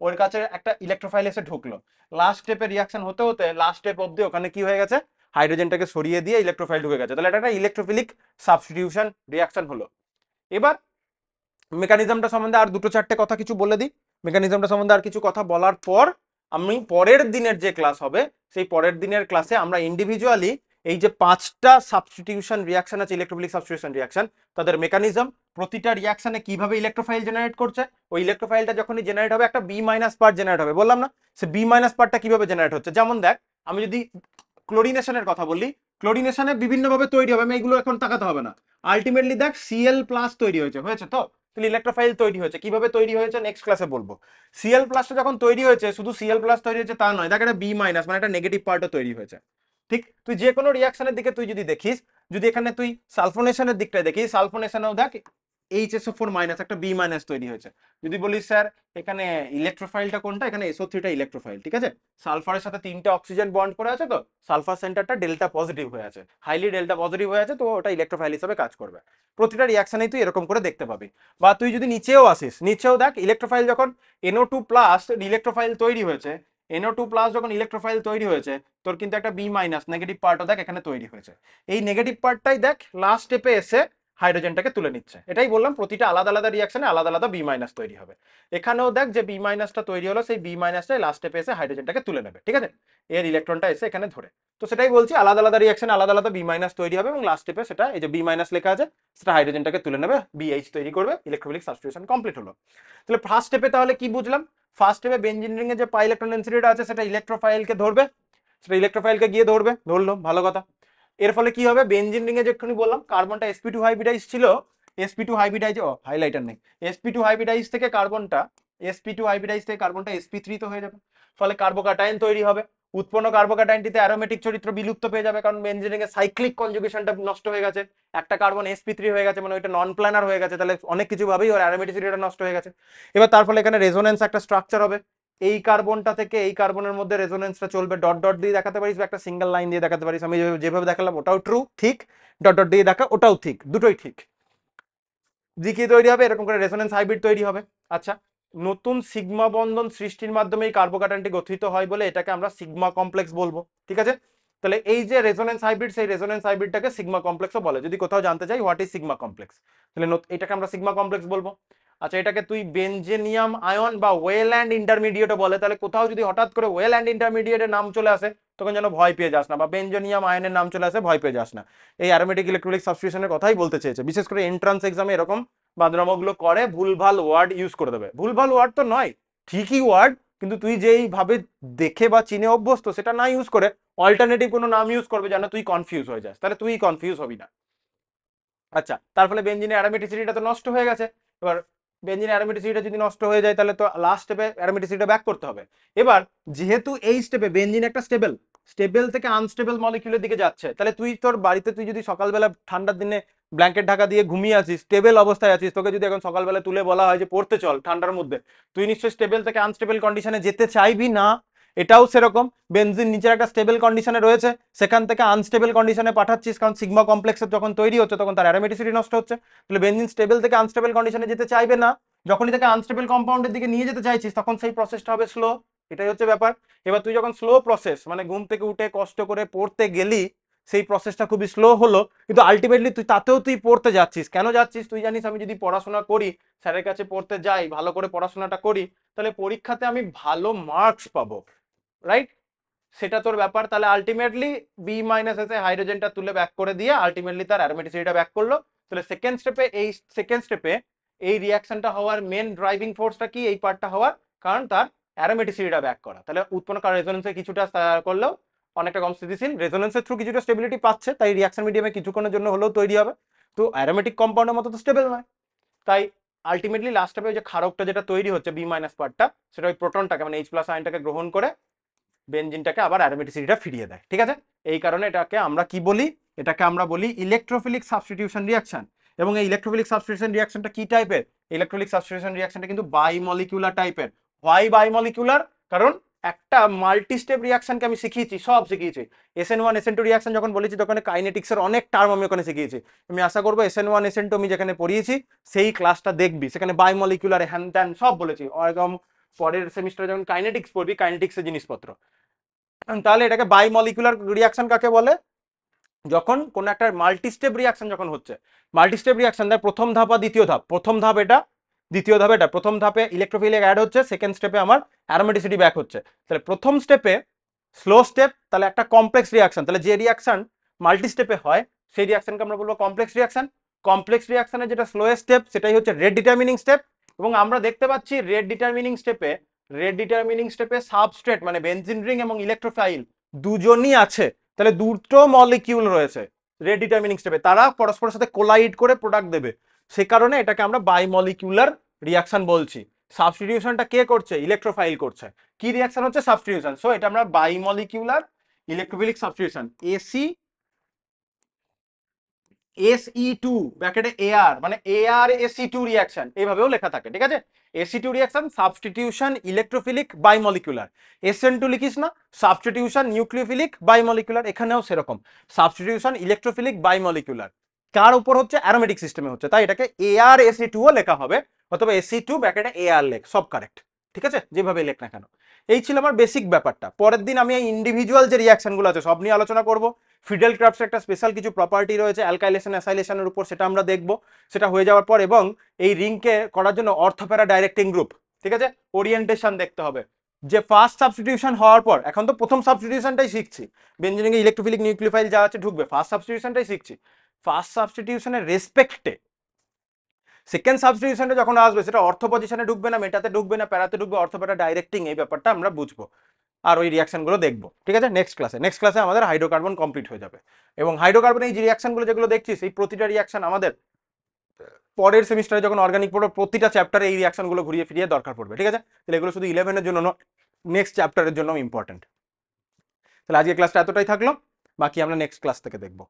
ওর কাছে একটা ইলেকট্রোফাইল এসে ঢুকলো, লাস্ট স্টেপে রিয়াকশন হতে হতে লাস্ট স্টেপ অবধি ওখানে কি হয়ে গেছে? হাইড্রোজেনটাকে সরিয়ে দিয়ে ইলেকট্রোফাইল ঢুকে গেছে। তাহলে এটা একটা ইলেকট্রোফিলিক সাবস্টিটিউশন রিয়াকশন হলো। এবার মেকানিজমটা সম্বন্ধে আর দুটো চারটে কথা কিছু বলে দিই। মেকানিজমটা সম্বন্ধে আর কিছু কথা বলার পর আমি পরের দিনের যে ক্লাস হবে, সেই পরের দিনের ক্লাসে আমরা ইন্ডিভিজুয়ালি এই যে 5টা সাবস্টিটিউশন রিয়াকশন আছে, ইলেকট্রোফিলিক সাবস্টিটিউশন রিয়াকশন, তাদের মেকানিজম, প্রতিটা রিয়াকশনে কিভাবে ইলেকট্রোফাইল জেনারেট করছে, ওই ইলেকট্রোফাইলটা যখনই জেনারেট হবে একটা বি মাইনাস পার্ট জেনারেট হবে, বললাম না? সে বি মাইনাস পার্টটা কিভাবে জেনারেট হচ্ছে, যেমন দেখ, আমি যদি ক্লোরিনেশনের কথা বলি, ক্লোরিনেশনে বিভিন্নভাবে তৈরি হবে, আমি এগুলো এখন তাকাতে হবে না। আলটিমেটলি দেখ সিএল প্লাস তৈরি হয়েছে, হয়েছে তো? তাহলে ইলেকট্রোফাইল তৈরি হয়েছে, কিভাবে তৈরি হয়েছে নেক্সট ক্লাসে বলবো। সিএল প্লাসটা যখন তৈরি হয়েছে, শুধু সিএল প্লাস তৈরি হয়েছে তা নয়, দেখ একটা বি মাইনাস মানে একটা নেগেটিভ পার্টও তৈরি হয়েছে। ঠিক, তুই যে কোনো রিয়াকশনের দিকে তুই যদি দেখিস, যদি এখানে তুই সালফোনেশনের দিকটা দেখিস, সালফোনেশনেও দেখ এইচএসও4 মাইনাস একটা বি মাইনাস তৈরি হয়েছে। যদি বলিস স্যার এখানে ইলেকট্রোফাইলটা কোনটা, এখানে SO3টা ইলেকট্রোফাইল, ঠিক আছে? সালফারের সাথে 3টে অক্সিজেন বন্ড করে আছে, তো সালফার সেন্টারটা ডেল্টা পজিটিভ হয়ে আছে, হাইলি ডেল্টা পজিটিভ হয়ে আছে, তো ওটা ইলেকট্রোফাইল হিসেবে কাজ করবে। প্রতিটা রিয়াকশনেই তুই এরকম করে দেখতে পাবি। বা তুই যদি নিচেও আসিস, নিচেও দেখ ইলেকট্রোফাইল যখন NO2 প্লাস ইলেকট্রোফাইল তৈরি হয়েছে, NO2 প্লাস যখন ইলেকট্রোফাইল তৈরি হয়েছে, তোর কিন্তু একটা বি মাইনাস নেগেটিভ পার্টও দেখ এখানে তৈরি হয়েছে। এই নেগেটিভ পার্টটাই দেখ লাস্ট স্টেপে এসে হাইড্রোজেনটাকে তুলে নিচ্ছে। এটাই বললাম, প্রতিটা আলাদা আলাদা রিয়াকশনে আলাদা আলাদা বি মাইনাস তৈরি হবে। এখানেও দেখ যে বি মাইনাসটা তৈরি হলো, সেই বি মাইনাসটাই লাস্ট স্টেপে এসে হাইড্রোজেনটাকে তুলে নেবে, ঠিক আছে, এর ইলেকট্রনটা এসে এখানে ধরে। তো সেটাই বলছি, আলাদা আলাদা রিয়াকশন আলাদা আলাদা বি মাইনাস তৈরি হবে এবং লাস্ট স্টেপে সেটা এই যে বি মাইনাস লেখা আছে সেটা হাইড্রোজেনটাকে তুলে নেবে, বিএইচ তৈরি করবে, ইলেকট্রোফিলিক সাবস্টিটিউশন কমপ্লিট হলো। তাহলে ফার্স্ট স্টেপে তাহলে কি বুঝলাম? ফার্স্ট স্টেপে বেনজিন রিং এ যে পাই ইলেকট্রন ডেনসিটিটা আছে সেটা ইলেকট্রোফাইলকে ধরবে, সেটা ইলেকট্রোফাইলকে গিয়ে ধরবে, ধরলো, ভালো কথা। এর ফলে কি হবে? বেনজিন রিং এ যেখানে বললাম কার্বনটা sp2 হাইব্রিডাইজ ছিল, sp2 হাইব্রিডাইজ, ও হাইলাইটার নেই, sp2 হাইব্রিডাইজ থেকে কার্বনটা sp3 তো হয়ে যাবে, ফলে কার্বোকাটায়ন তৈরি হবে। উৎপন্ন কার্বোকাটায়নটিতে অ্যারোমেটিক চরিত্র বিলুপ্ত পেয়ে যাবে, কারণ বেনজিন রিং এর সাইক্লিক কনজুগেশনটা নষ্ট হয়ে গেছে, একটা কার্বন sp3 হয়ে গেছে, মানে ওইটা নন প্ল্যানার হয়ে গেছে, তাহলে অনেক কিছু ভাবেই ওর অ্যারোমেটিসিটিটা নষ্ট হয়ে গেছে। এবার তার ফলে এখানে রেজোনেন্স একটা স্ট্রাকচার হবে, এই কার্বনটা থেকে এই কার্বনের মধ্যে রেজোনেন্সটা চলবে, ডট ডট দিয়ে দেখাতে পারিস বা একটা সিঙ্গেল লাইন দিয়ে দেখাতে পারিস, আমি যেভাবে দেখালাম ওটাও ট্রু, ঠিক, ডট ডট দিয়ে দেখা ওটাও ঠিক, দুটোই ঠিক। কি তৈরি হবে? এরকম করে রেজোনেন্স হাইব্রিড তৈরি হবে। আচ্ছা, নতুন সিগমা বন্ধন সৃষ্টির মাধ্যমে এই কার্বোকাটায়নটি গঠিত হয় বলে এটাকে আমরা সিগমা কমপ্লেক্স বলবো, ঠিক আছে। তাহলে এই যে রেজোনেন্স হাইব্রিড, সেই রেজোনেন্স হাইব্রিডটাকে সিগমা কমপ্লেক্সও বলে। যদি কোথাও জানতে চাই হোয়াট ইজ সিগমা কমপ্লেক্স, তাহলে এটাকে আমরা সিগমা কমপ্লেক্স বলবো। আচ্ছা, এটাকে তুই বেনজেনিয়াম আয়ন বা ওয়েল্যান্ড ইন্টারমিডিয়েটও বলে, তাহলে কোথাও যদি হঠাৎ করে ওয়েল্যান্ড ইন্টারমিডিয়েটের নাম চলে আসে তখন যেন ভয় পেয়ে যাস না, বা বেনজোনিয়াম আয়নের নাম চলে আসে ভয় পেয়ে যাস না। এই অ্যারোমেটিক ইলেকট্রোলিক সাবস্টিটিউশনের কথাই বলতে চেয়েছে, বিশেষ করে এন্ট্রান্স এক্সামে এরকম বাদরামগুলো করে, ভুলভাল ওয়ার্ড ইউজ করে দেবে। ভুলভাল ওয়ার্ড তো নয়, ঠিকই ওয়ার্ড, কিন্তু তুই যেইভাবে দেখে বা চিনে অভ্যস্ত সেটা না ইউজ করে অল্টারনেটিভ কোনো নাম ইউজ করবে যেন তুই কনফিউজ হয়ে যাস, তাহলে তুই কনফিউজ হবি না। আচ্ছা, তার ফলে বেনজিনের অ্যারোমেটিসিটিটা তো নষ্ট হয়ে গেছে। এবার বেনজিনের অ্যারোমেটিসিটিটা যদি নষ্ট হয়ে যায় তাহলে তো লাস্ট স্টেপে অ্যারোমেটিসিটিটা ব্যাক করতে হবে। এবার যেহেতু এই স্টেপে বেনজিন একটা স্টেবল, স্টেবল থেকে আনস্টেবল মলিকিউলের দিকে যাচ্ছে, তাহলে তুই তোর বাড়িতে তুই যদি সকালবেলা ঠান্ডার দিনে ব্ল্যাঙ্কেট ঢাকা দিয়ে ঘুমিয়ে আছিস, স্টেবল অবস্থায় আছিস, তোকে যদি এখন সকালবেলা তুলে বলা হয় যে পড়তে চল ঠান্ডার মধ্যে, তুই নিশ্চয়ই স্টেবল থেকে আনস্টেবল কন্ডিশনে যেতে চাইবি না। এটাও সেরকম, বেনজিন নিচের একটা স্টেবল কন্ডিশনে রয়েছে, সেখান থেকে আনস্টেবল কন্ডিশনে পাঠাচ্ছিস, কারণ সিগমা কমপ্লেক্সের যখন তৈরি হচ্ছে তখন তার অ্যারোমেটিসিটি নষ্ট হচ্ছে, তাহলে বেনজিন স্টেবল থেকে আনস্টেবল কন্ডিশনে যেতে চাইবে না। যখনই তাকে আনস্টেবল কম্পাউন্ডের দিকে নিয়ে যেতে চাইছিস তখন সেই প্রসেসটা হবে স্লো, এটাই হচ্ছে ব্যাপার। এবার তুই যখন স্লো প্রসেস, মানে ঘুম থেকে উঠে কষ্ট করে পড়তে গেলি, সেই প্রসেসটা খুবই স্লো হলো, কিন্তু আলটিমেটলি তুই তাতেও তুই পড়তে যাচ্ছিস, কেন যাচ্ছিস? তুই জানিস আমি যদি পড়াশোনা করি, স্যারের কাছে পড়তে যাই, ভালো করে পড়াশোনাটা করি, তাহলে পরীক্ষাতে আমি ভালো মার্কস পাবো, রাইট? সেটা তোর ব্যাপার। তাহলে আলটিমেটলি বি মাইনাস এসে হাইড্রোজেনটা তুলে ব্যাক করে দিয়ে আলটিমেটলি তার অ্যারোমেটিসিটিটা ব্যাক করলো। তাহলে সেকেন্ড স্টেপে এই রিয়াকশনটা হওয়ার মেন ড্রাইভিং ফোর্সটা কি? এই পার্টটা হওয়ার কারণ তার অ্যারোমেটিসিটিটা ব্যাক করা। তাহলে উৎপন্ন কারণ রেজোনেন্সে কিছুটা করলেও অনেকটা কম স্থিতিশীল, রেজোনেন্সের থ্রু কিছুটা স্টেবিলিটি পাচ্ছে, তাই রিয়াকশন মিডিয়ামে কিছুক্ষণের জন্য হলেও তৈরি হবে, তো অ্যারোমেটিক কম্পাউন্ডের মতো তো স্টেবল নয়। তাই আলটিমেটলি লাস্ট স্টেপে ওই যে ক্ষারকটা যেটা তৈরি হচ্ছে বি মাইনাস পার্টটা, সেটা ওই প্রোটনটাকে মানে এইচ প্লাস আয়নটাকে গ্রহণ করে বেনজিনটাকে আবার অ্যারোমেটিসিটিটা ফিরিয়ে দেয়, ঠিক আছে। এই কারণে এটাকে আমরা কি বলি? এটাকে আমরা বলি ইলেকট্রোফিলিক সাবস্টিটিউশন রিঅ্যাকশন। এবং এই ইলেকট্রোফিলিক সাবস্টিটিউশন রিঅ্যাকশনটা কি টাইপের? ইলেকট্রোফিলিক সাবস্টিটিউশন রিঅ্যাকশনটা কিন্তু বাইমলিকুলার টাইপের। হোয়াই বাইমলিকুলার? কারণ একটা মাল্টি স্টেপ রিঅ্যাকশনকে আমি শিখিয়েছি, সব শিখিয়েছি। SN1 SN2 রিঅ্যাকশন যখন বলেছি তখন কাইনেটিক্সের অনেক টার্ম আমি ওখানে শিখিয়েছি। আমি আশা করবো SN1 SN2 আমি যেখানে পড়িয়েছি সেই ক্লাসটা দেখবি, সেখানে বাইমলিকুলার হ্যান ত্যান সব বলেছি। একদম পরের সেমিস্টারে যখন কাইনেটিক্স পড়বি, কাইনেটিক্সের জিনিসপত্র। তাহলে এটাকে বাইমলিকুলার রিঅ্যাকশন কাকে বলে? যখন কোন একটা মাল্টি স্টেপ রিঅ্যাকশন যখন হচ্ছে, মাল্টি স্টেপ রিঅ্যাকশন তার প্রথম ধাপ বা দ্বিতীয় ধাপ, প্রথম ধাপ এটা, দ্বিতীয় ধাপ এটা। প্রথম ধাপে ইলেকট্রোফিলিক অ্যাড হচ্ছে, সেকেন্ড স্টেপে আমার অ্যারোমেটিসিটি ব্যাক হচ্ছে। তাহলে প্রথম স্টেপে স্লো স্টেপ, তাহলে একটা কমপ্লেক্স রিঅ্যাকশন, তাহলে যে রিঅ্যাকশন মাল্টি স্টেপে হয় সেই রিঅ্যাকশনকে আমরা বলবো কমপ্লেক্স রিঅ্যাকশন। কমপ্লেক্স রিঅ্যাকশনের যেটা স্লোয়েস্ট স্টেপ সেটাই হচ্ছে রেট ডিটারমিনিং স্টেপ। এবং আমরা দেখতে পাচ্ছি রেট ডিটারমিনিং স্টেপে সাবস্ট্রেট মানে বেনজিন রিং এবং ইলেকট্রোফাইল দুজনই আছে, তাহলে দুটো মলিকিউল রয়েছে রেট ডিটারমিনিং স্টেপে, তারা পরস্পরের সাথে কোলাইড করে প্রোডাক্ট দেবে, সে কারণে এটাকে আমরা বাইমলিকুলার রিঅ্যাকশন বলছি। সাবস্টিটিউশনটা কে করছে? ইলেকট্রোফাইল করছে। কি রিঅ্যাকশন হচ্ছে? সাবস্টিটিউশন। সো এটা আমরা বাইমলিকুলার ইলেকট্রোফিলিক সাবস্টিটিউশন, SE2 ব্র্যাকেটে AR মানে AR SE2 রিঅ্যাকশন এইভাবেও লেখা থাকে, ঠিক আছে। SE2 reaction substitution electrophilic bimolecular. SN2 লিখিস না, সাবস্টিটিউশন নিউক্লিওফিলিক বাইমলিকুলার, এখানেও সেরকম সাবস্টিটিউশন ইলেকট্রোফিলিক বাইমলিকুলার। কার উপর হচ্ছে? অ্যারোমেটিক সিস্টেমে হচ্ছে, তাই এটাকে AR SE2 ও লেখা হবে, অথবা SE2 ব্র্যাকেটে AR লেখ, সব কারেক্ট, ঠিক আছে, যেভাবে লেখ না কেন। এই ছিল আমার বেসিক ব্যাপারটা। পরের দিন আমি এই ইন্ডিভিজুয়াল যে রিঅ্যাকশনগুলো আছে সব নিয়ে আলোচনা করব। ফিডেল ক্রাফটসের একটা স্পেশাল কিছু প্রপার্টি রয়েছে অ্যালকাইলেশন অ্যাসাইলেশনের উপর, সেটা আমরা দেখব। সেটা হয়ে যাওয়ার পর, এবং এই রিংকে করার জন্য অর্থোপ্যারা ডাইরেক্টিং গ্রুপ, ঠিক আছে, ওরিয়েন্টেশন দেখতে হবে। যে ফার্স্ট সাবস্টিটিউশন হওয়ার পর, এখন তো প্রথম সাবস্টিটিউশনটাই শিখছি, বেঞ্জিনিংয়ে ইলেকট্রোফিলিক নিউক্লিওফাইল যা আছে ঢুকবে, ফার্স্ট সাবস্টিটিউশনটাই শিখছি। ফার্স্ট সাবস্টিটিউশনের রেসপেক্টে সেকেন্ড সাবস্টিটিউশনটা যখন আসবে, সেটা অর্থ পজিশনে ঢুকবে না, মেটাতে ঢুকবে না, প্যারাতে ঢুকবে, অর্থোপ্যারা ডাইরেক্টিং, এই ব্যাপারটা আমরা বুঝবো আর ওই রিয়াকশনগুলো দেখবো, ঠিক আছে। নেক্সট ক্লাসে আমাদের হাইড্রোকার্বন কমপ্লিট হয়ে যাবে। এবং হাইড্রোকার্বন এই যে রিয়াকশনগুলো যেগুলো দেখছিস, এই প্রতিটা রিয়াকশন আমাদের পরের সেমিস্টারে যখন অর্গানিক পড়বে, প্রতিটা চ্যাপ্টারে এই রিয়াকশনগুলো ঘুরিয়ে ফিরিয়ে দরকার পড়বে, ঠিক আছে। তাহলে এগুলো শুধু 11-এর জন্য নয়, নেক্সট চ্যাপ্টারের জন্য ইম্পর্টেন্ট। তাহলে আজকে ক্লাসটা এতটাই থাকলো, বাকি আমরা নেক্সট ক্লাস থেকে দেখবো।